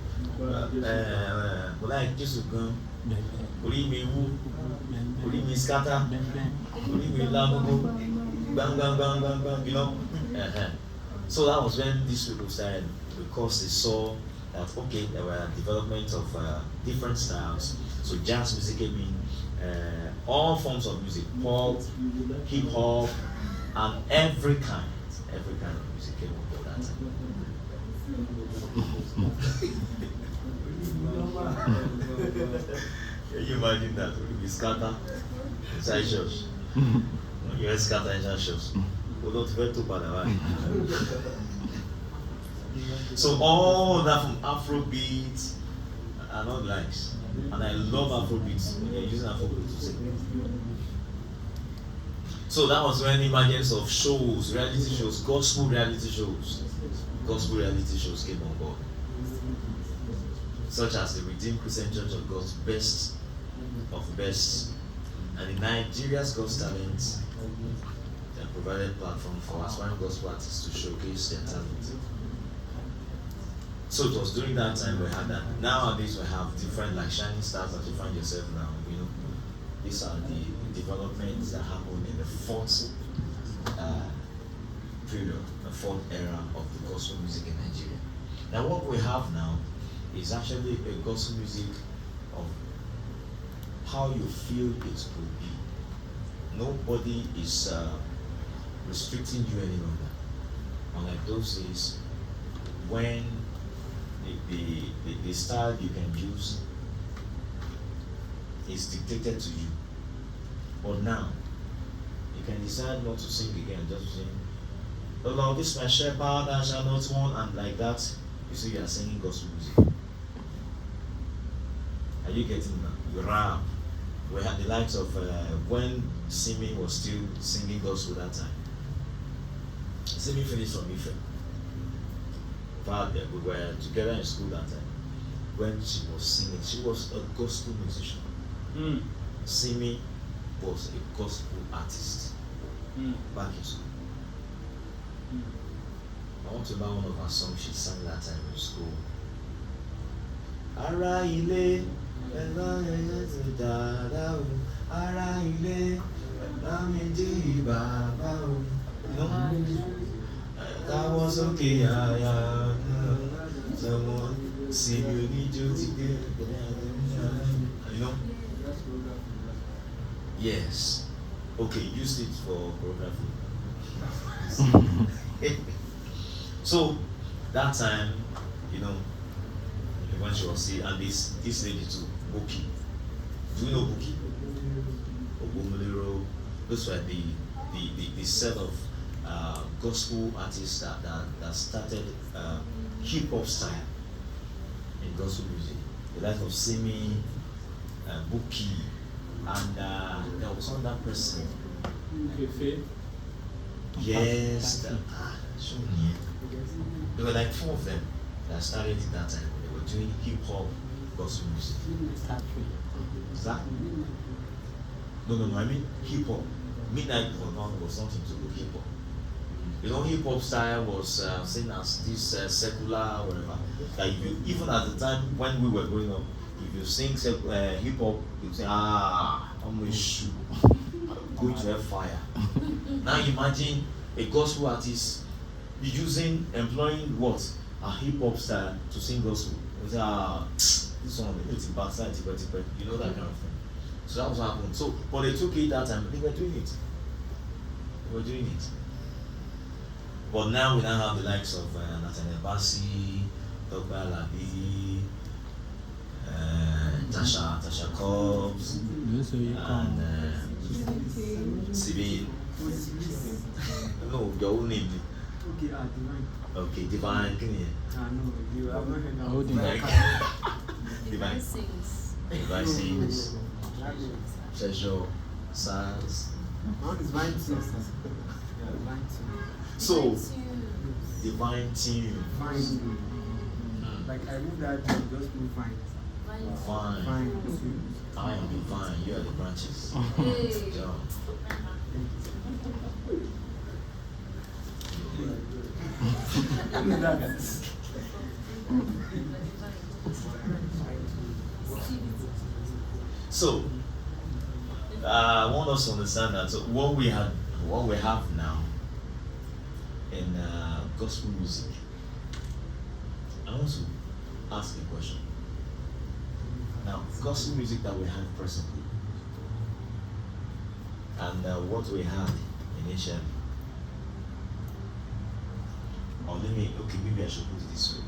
Like just go, Ori me woo, Ori me scatter, Ori me lamogo, bang bang bang bang bang, you know. So that was when these people started, because they saw that okay, there were development of different styles. So jazz music came in, all forms of music, pop, hip hop, and every kind of music came up at that time. Can you imagine that? We scatter inside church. You scatter inside church. So all that from Afrobeat and all likes. And I love Afrobeat when you're using Afrobeat to sing. So that was when the emergence of shows, reality shows, gospel reality shows came on board. Such as the Redeemed Christian Church of God's Best of Best, and the Nigeria's God's Talent. They provided platform for aspiring gospel artists to showcase their talent. So it was during that time we had that. Nowadays we have different, like shining stars that you find yourself now. You know, these are the developments that happened in the fourth period, the fourth era of the gospel music in Nigeria. Now what we have now is actually a gospel music of how you feel it could be. Nobody is restricting you any longer. Unlike those days when the style you can use is dictated to you. But now, you can decide not to sing again, just sing, "The Lord is my shepherd, I shall not want," and like that, you see you are singing gospel music. Are you getting that? You rap. We had the likes of when Simi was still singing gospel that time. Simi finished from Ife. We were together in school that time. When she was singing, she was a gospel musician. Simi was a gospel artist back in school. I want to know one of her songs she sang that time in school. Ara ile, ara ile, amindi baba o. That was okay, yeah. Someone see you need you today. You know? Yes. Okay, used it for choreography. So that time, you know, when she was still, and this lady too, Buki. Do you know Buki? Obumulero. Those were the set of gospel artists that started hip hop style in gospel music. The likes of Simi, Buki, and there was another person. Kefe. Yes, There were like 4 of them that started at that time. They were doing hip hop gospel music. Is that? No, I mean hip hop. Midnight was something to do with hip hop. You know, hip hop style was seen as this secular, whatever. Like even at the time when we were growing up, if you sing hip hop, you say, I'm going to hellfire. Now imagine a gospel artist employing what? A hip hop style to sing gospel. You say, this one it's backside, you know, that kind of thing. So that was what happened. So, but they took it that time, they were doing it. But now we now have the likes of Nathaniel Bassi, Dr. Alabi, Tasha Cobbs, and Sibin. No, your own name. Okay, Divine. Can you? No, you have not heard of Divine sings. Divine sings. Treasure, Sans. One is Vine Tunes. Yeah, Vine Tunes. So, Divine Tune. Fine. Like I moved that to just move fine. Fine. Fine tunes. I am divine. You are the branches. John. So, I want us to understand that what we have now in gospel music. I want to ask a question. Now, gospel music that we have presently, and what we had initially. Or maybe I should put it this way.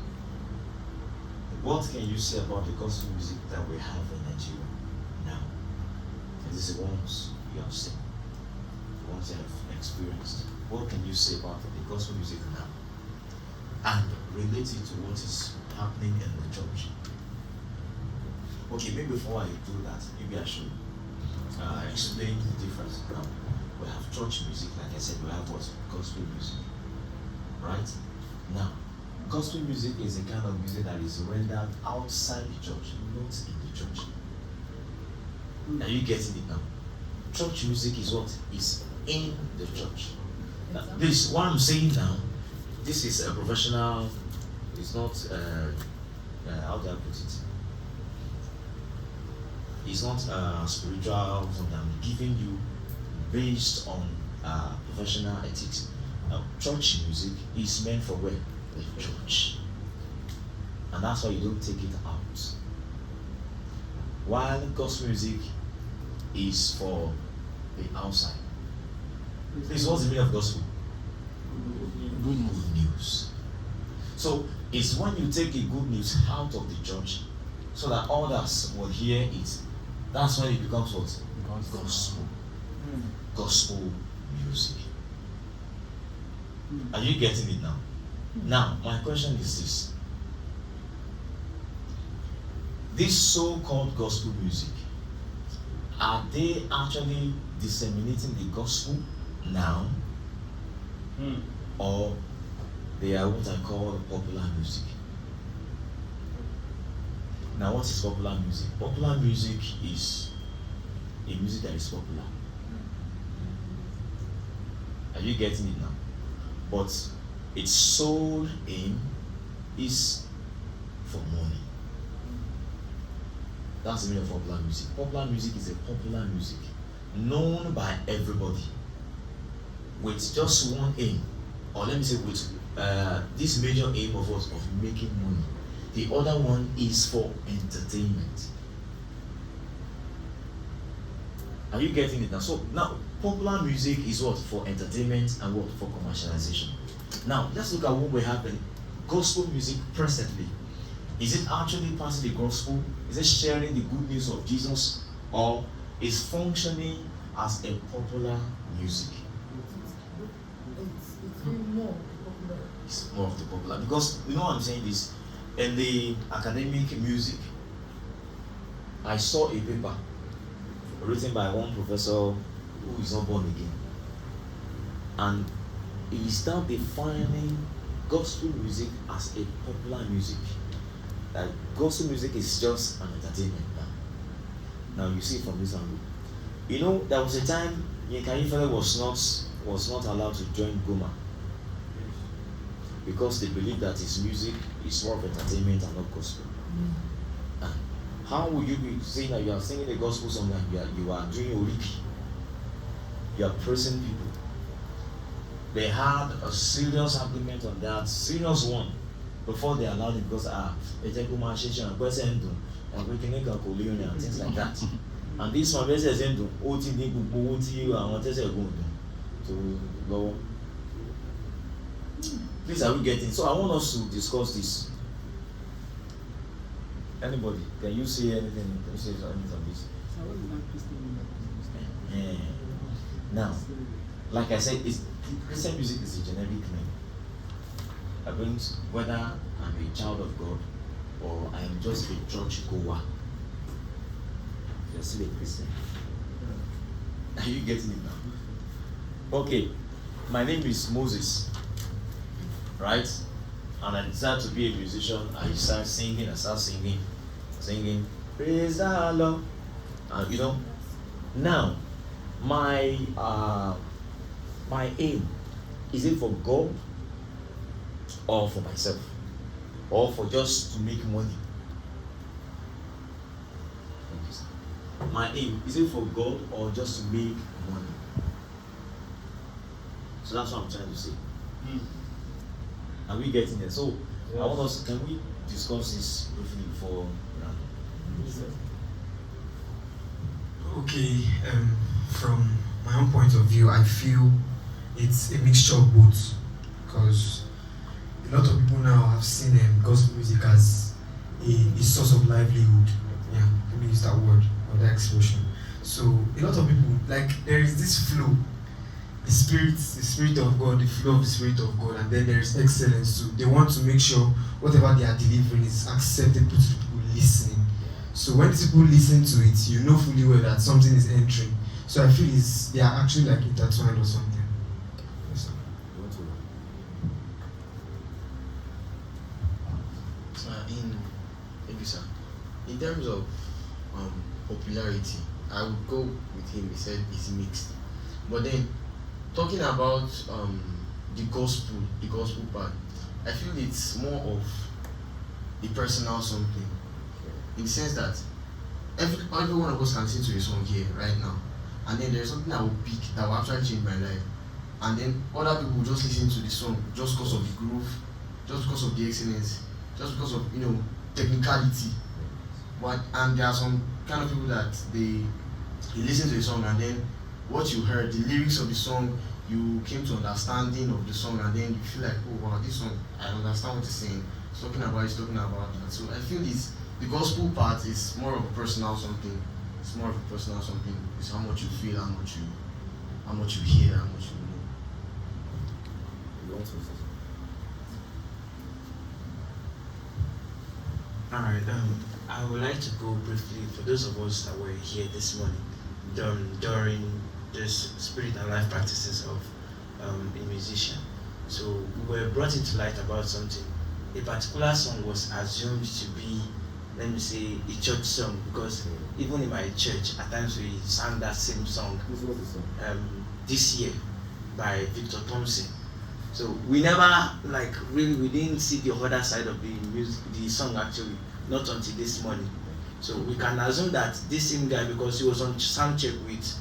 What can you say about the gospel music that we have in Nigeria now? This is the ones you have seen, the ones you have experienced. What can you say about the gospel music now? And relate it to what is happening in the church. Okay, maybe before I do that, maybe I should explain the difference. Now, we have church music, like I said, we have what? Gospel music. Right? Now, gospel music is a kind of music that is rendered outside the church, not in the church. Are you getting it now? Church music is what is in the church. Now, this what I'm saying now. This is a professional. It's not. How do I put it? It's not spiritual. Something I'm giving you based on professional ethics. Now, church music is meant for where? The church. And that's why you don't take it out. While gospel music is for the outside. This what's the meaning of gospel? Good news. So it's when you take the good news out of the church so that others will hear it. That's when it becomes what? Gospel. Gospel music. Are you getting it now? Now, my question is this. This so-called gospel music, are they actually disseminating the gospel now? Or they are what I call popular music? Now, what is popular music? Popular music is a music that is popular. Are you getting it now? But its sole aim is for money. That's the meaning of popular music. Popular music is a popular music known by everybody with just one aim, or let me say with this major aim of us of making money. The other one is for entertainment. Are you getting it now? So now popular music is what? For entertainment and what? For commercialization. Now let's look at what we have in gospel music presently. Is it actually part of the gospel? Is it sharing the good news of Jesus? Or is functioning as a popular music? It's more of the popular. Because you know what I'm saying this? In the academic music, I saw a paper written by one professor who is not born again. And is now defining gospel music as a popular music. That gospel music is just an entertainment now. Now you see from this angle. You know, there was a time Yinka Ayefele was not allowed to join Goma because they believe that his music is more of entertainment and not gospel. How would you be saying that you are singing a gospel song and you are doing oriki? You are praising people. They had a serious argument on that, serious one, before they allowed it because and things like that. And this one is into OT and to go. Please, are we getting? So I want us to discuss this. Anybody, can you say anything? Can you say anything on this? Now, like I said, Christian music is a generic name. I mean, whether I'm a child of God or I am just a church goer, you're still a Christian. Are you getting it now? Okay, my name is Moses, right? And I decided to be a musician. I started singing. Praise the Lord. And you know, now my aim, is it for God or for myself or for just to make money? My aim, is it for God or just to make money? So that's what I'm trying to say. Are we getting there? So yes. I want us, can we discuss this briefly before Okay, from my own point of view, I feel it's a mixture of both, because a lot of people now have seen gospel music as a source of livelihood. Yeah, let me use that word or that expression. So a lot of people, like, there is this flow, the spirit of God, the flow of the spirit of God, and then there is excellence too. They want to make sure whatever they are delivering is acceptable to the people listening. So when people listen to it, you know fully well that something is entering. So I feel they are actually like intertwined or something. Yes, sir. In terms of popularity, I would go with him. He said it's mixed. But then, talking about the gospel part, I feel it's more of a personal something. In the sense that every one of us can listen to a song here right now, and then there's something that will pick, that will actually change my life, and then other people will just listen to the song just because of the groove, just because of the excellence, just because of technicality. And there are some kind of people that they listen to the song, and then what you heard, the lyrics of the song, you came to understanding of the song, and then you feel like, oh wow, this song, I understand what it's saying. It's talking about that. So I feel the gospel part is more of a personal something. It's more of a personal something. It's how much you feel, how much you hear, how much you know. Alright, I would like to go briefly for those of us that were here this morning during this spirit and life practices of a musician. So we were brought into light about something. A particular song was assumed to be, let me say, a church song, because even in my church, at times we sang that same song. This year by Victor Thompson. So we never we didn't see the other side of the song actually, not until this morning. So we can assume that this same guy, because he was on sound check with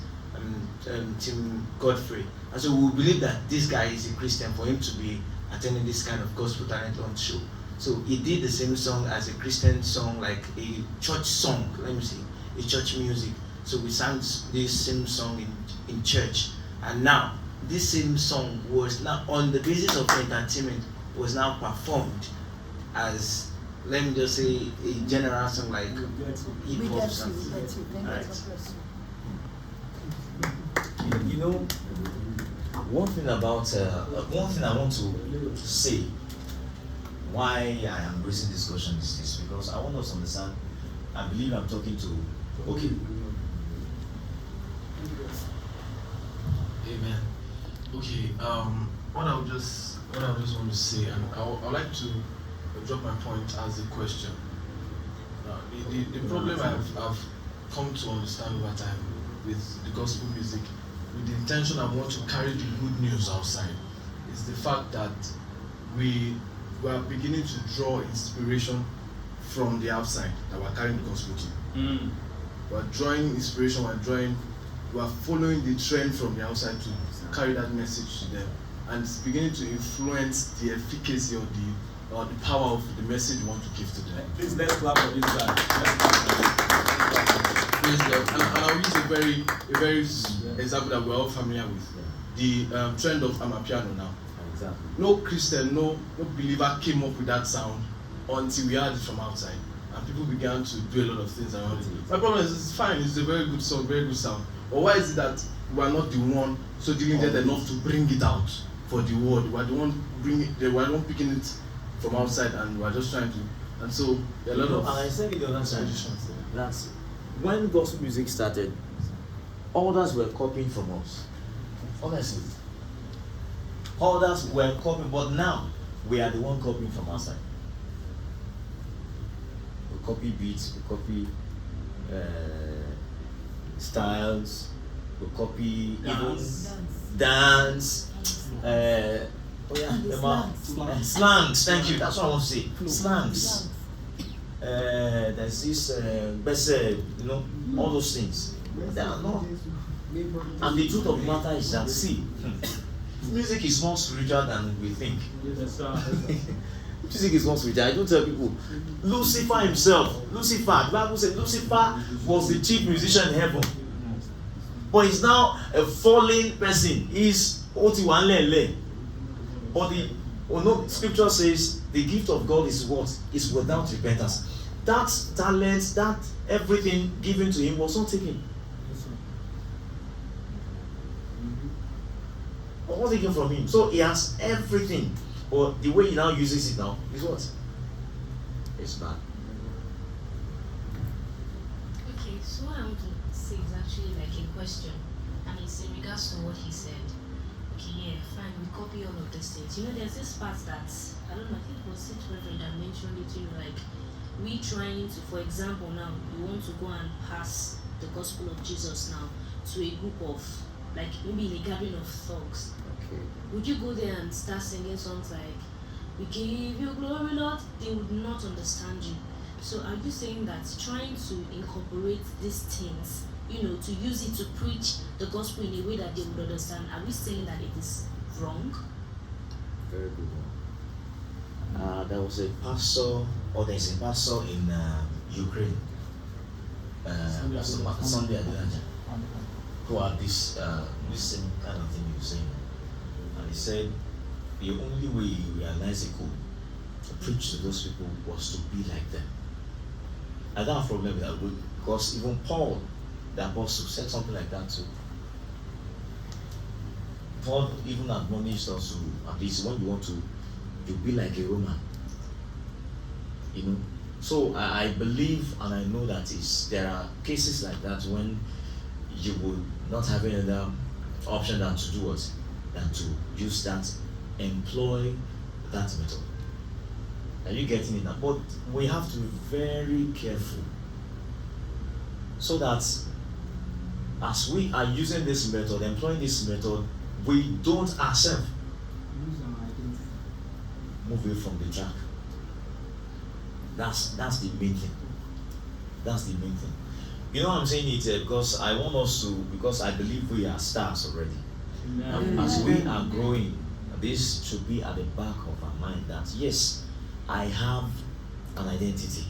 Tim Godfrey, and so we believe that this guy is a Christian for him to be attending this kind of gospel talent launch show. So he did the same song as a Christian song, like a church song, let me say, a church music. So we sang this same song in church, and now this same song was now, on the basis of entertainment, was now performed as, let me just say, a general song like hip hop something. Right. You know, one thing I want to say why I am raising this question is this, because I want us to understand. I believe I'm talking to. Okay. Amen. Okay. what I would just want to say, and I would like to drop my point as a question. The problem I've come to understand over time with the gospel music, with the intention I want to carry the good news outside, is the fact that we are beginning to draw inspiration from the outside that we're carrying the gospel to. We're drawing inspiration, we're following the trend from the outside to carry that message to them. And it's beginning to influence the efficacy or the power of the message you want to give to them. Please let's clap for this guy. Praise God. And I'll use a very example that we're all familiar with. The trend of Amapiano now. Exactly. No Christian, no believer came up with that sound until we heard it from outside. And people began to do a lot of things around it. My problem is it's fine, it's a very good song, very good sound. But why is it that we are not the one so diligent enough to bring it out for the world? We are the one picking it from outside, and we are just trying to. And so a lot of. And I said it the other time that when gospel music started, others were copying from us. Honestly, others were copying, but now we are the one copying from outside. We copy beats, we copy styles, we copy even dance. Slangs. Thank you. That's what I want to say. Slangs. There's this all those things. They are not. And the truth of the matter is that music is more spiritual than we think. Music is more spiritual. I don't tell people. Lucifer himself, the Bible said Lucifer was the chief musician in heaven, but he's now a fallen person. He's Otiwanlele. But the scripture says the gift of God is what? Is without repentance. That talent, that everything given to him was not taken. But was taken from him. So he has everything. But the way he now uses it now is what? It's bad. Okay, so what I want to say is actually like a question. And it's in regards to what he said. Okay, yeah, fine, we copy all of these things. You know, there's this part that, I don't know, I think it was it Reverend that mentioned it, you know, like, we trying to, for example, now, we want to go and pass the gospel of Jesus now to a group of, like, maybe in a gathering of thugs. Okay. Would you go there and start singing songs like, we give you glory, Lord? They would not understand you. So are you saying that trying to incorporate these things, you know, to use it to preach the gospel in a way that they would understand, are we saying that it is wrong? Very good one. There was a pastor, or there's a pastor in Ukraine, Sunday Adelaja, who had this same kind of thing you were saying. And he said the only way he realized he could preach to those people was to be like them. I don't have a problem with that, because even Paul, the apostle, said something like that too. Paul even admonished us to, at least when you want to be like a Roman. You know? So I believe and I know that there are cases like that when you will not have any other option than to do what? Than to use that, employ that method. Are you getting it now? But we have to be very careful so that as we are using this method, employing this method, we don't ourselves move away from the track. That's the main thing. That's the main thing. You know, I'm saying it because I want us to, because I believe we are stars already. And as we are growing, this should be at the back of our mind that yes, I have an identity.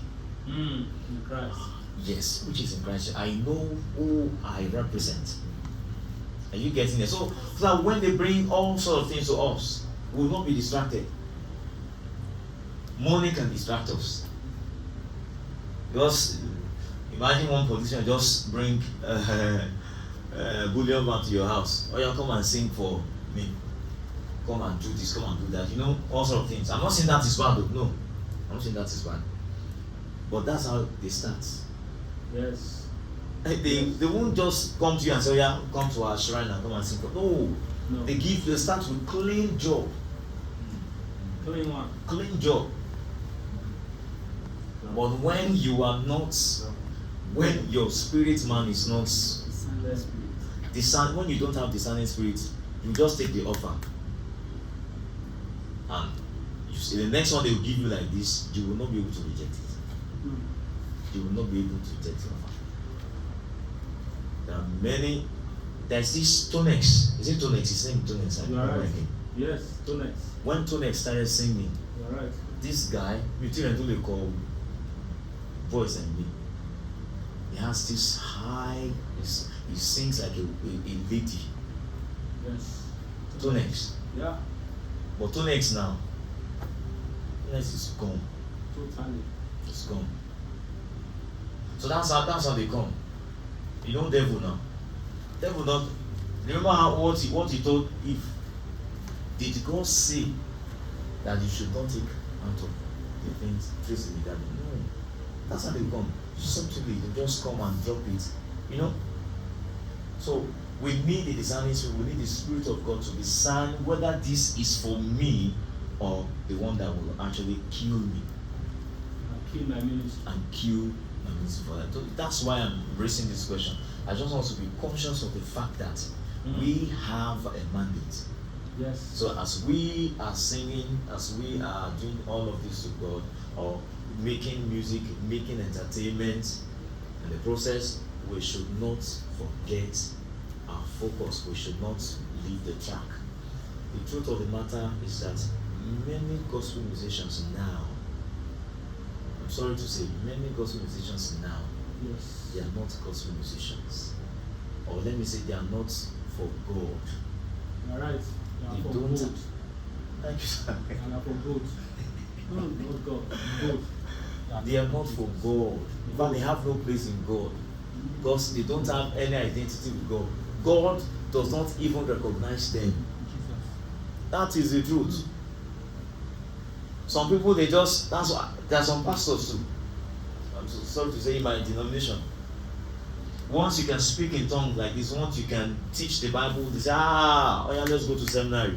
In Christ. Yes, which is in Christ. I know who I represent. Are you getting it? So that when they bring all sorts of things to us, we will not be distracted. Money can distract us. Because imagine one politician just bring bullion back to your house. Or you come and sing for me. Come and do this, come and do that. You know, all sorts of things. I'm not saying that is bad. No, I'm not saying that is bad. But that's how they start. Yes. They won't just come to you and say, yeah, come to our shrine and come and sing. No, No. They start with clean job. Clean one. Clean job. But when you are not, when your spirit man is not Let's be. when you don't have discerning spirit, you just take the offer. And you see the next one they will give you like this, you will not be able to reject it. You will not be able to reject the offer. There are many. There's this Tonex. Is it Tonex? His name is Tonex. You are right. Yes, Tonex. When Tonex started singing, You are right. this guy, you they call voice and me. He has this high, he sings like a lady. Yes. Tonex. Yeah, But Tonex now, Tonex is gone. totally. It's gone. So that's how they come. You know devil now. Devil not remember what he told Eve. Did God say that you should not take out of the things placed in the garden? No. That's how they come. Subtly they just come and drop it. You know? So we need the discerning spirit, we need the Spirit of God to discern whether this is for me or the one that will actually kill me I kill my ministry. and kill my ministry for that. So that's why I'm raising this question. I just want to be conscious of the fact that we have a mandate. Yes. So as we are singing, as we are doing all of this to God, or making music, making entertainment, in the process, we should not forget our focus. We should not leave the track. The truth of the matter is that many gospel musicians now, I'm sorry to say, many gospel musicians now, Yes. they are not gospel musicians. Or let me say, they are not for God. You are right. They You are for don't. both. Thank you, sir. You are for both. No, not God. Both. They are not for God. In fact, they have no place in God. Because they don't have any identity with God. God does not even recognize them. That is the truth. Some people, they just, that's why, there are some pastors too. I'm so sorry to say in my denomination. Once you can speak in tongues like this, once you can teach the Bible, they say, oh yeah, let's go to seminary.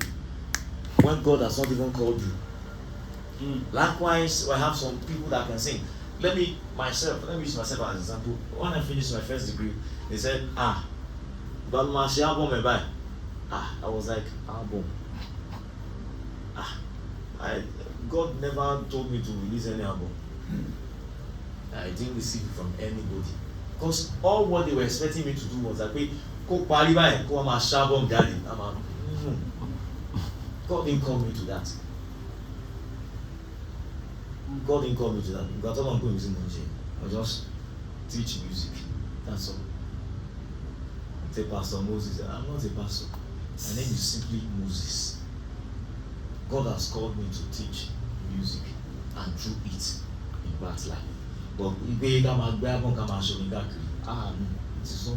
When God has not even called you. Likewise, I have some people that can sing. Let me use myself as an example. When I finished my first degree, they said, but my album by. I was like, album. God never told me to release any album. I didn't receive it from anybody. Because all what they were expecting me to do was like, wait, go party by, go my album daddy. God didn't call me to that. God didn't call me to that. God told me I'm going to music. I just teach music. That's all. I say Pastor Moses. I'm not a pastor. My name is simply Moses. God has called me to teach music and through it impact life. But no, it is not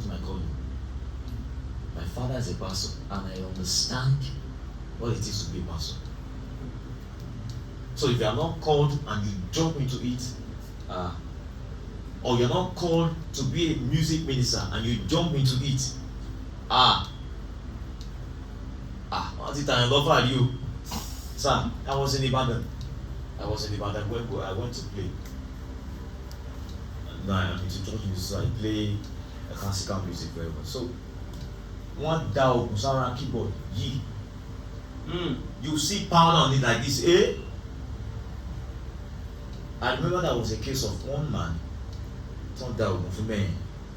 my calling. My father is a pastor and I understand what it is to be a pastor. So if you are not called and you jump into it, or you're not called to be a music minister and you jump into it, what did I love at you? Sir, I was in Ibadan when I went to play. Now I'm into church music, so I play classical music very well. So one down Sarah keyboard, you see power on it like this, eh? I remember that was a case of one man turned down for me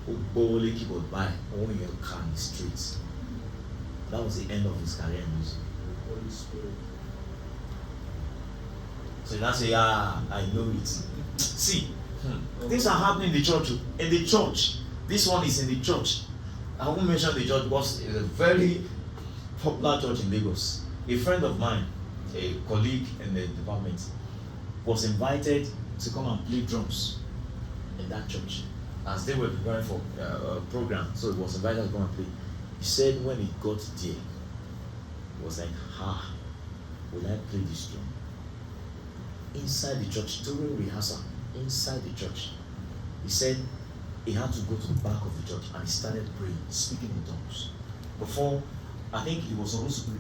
who boldly keyboard by only your car in the streets. That was the end of his career in music. Holy Spirit. So now say, I know it. See, things are happening in the church. In the church, this one is in the church. I won't mention the church because it's a very popular church in Lagos. A friend of mine, a colleague in the department, was invited to come and play drums in that church as they were preparing for a program. So he was invited to come and play. He said when he got there, he was like, will I play this drum? Inside the church, during rehearsal, inside the church, he said he had to go to the back of the church and he started praying, speaking in tongues. Before I think it was supposed to be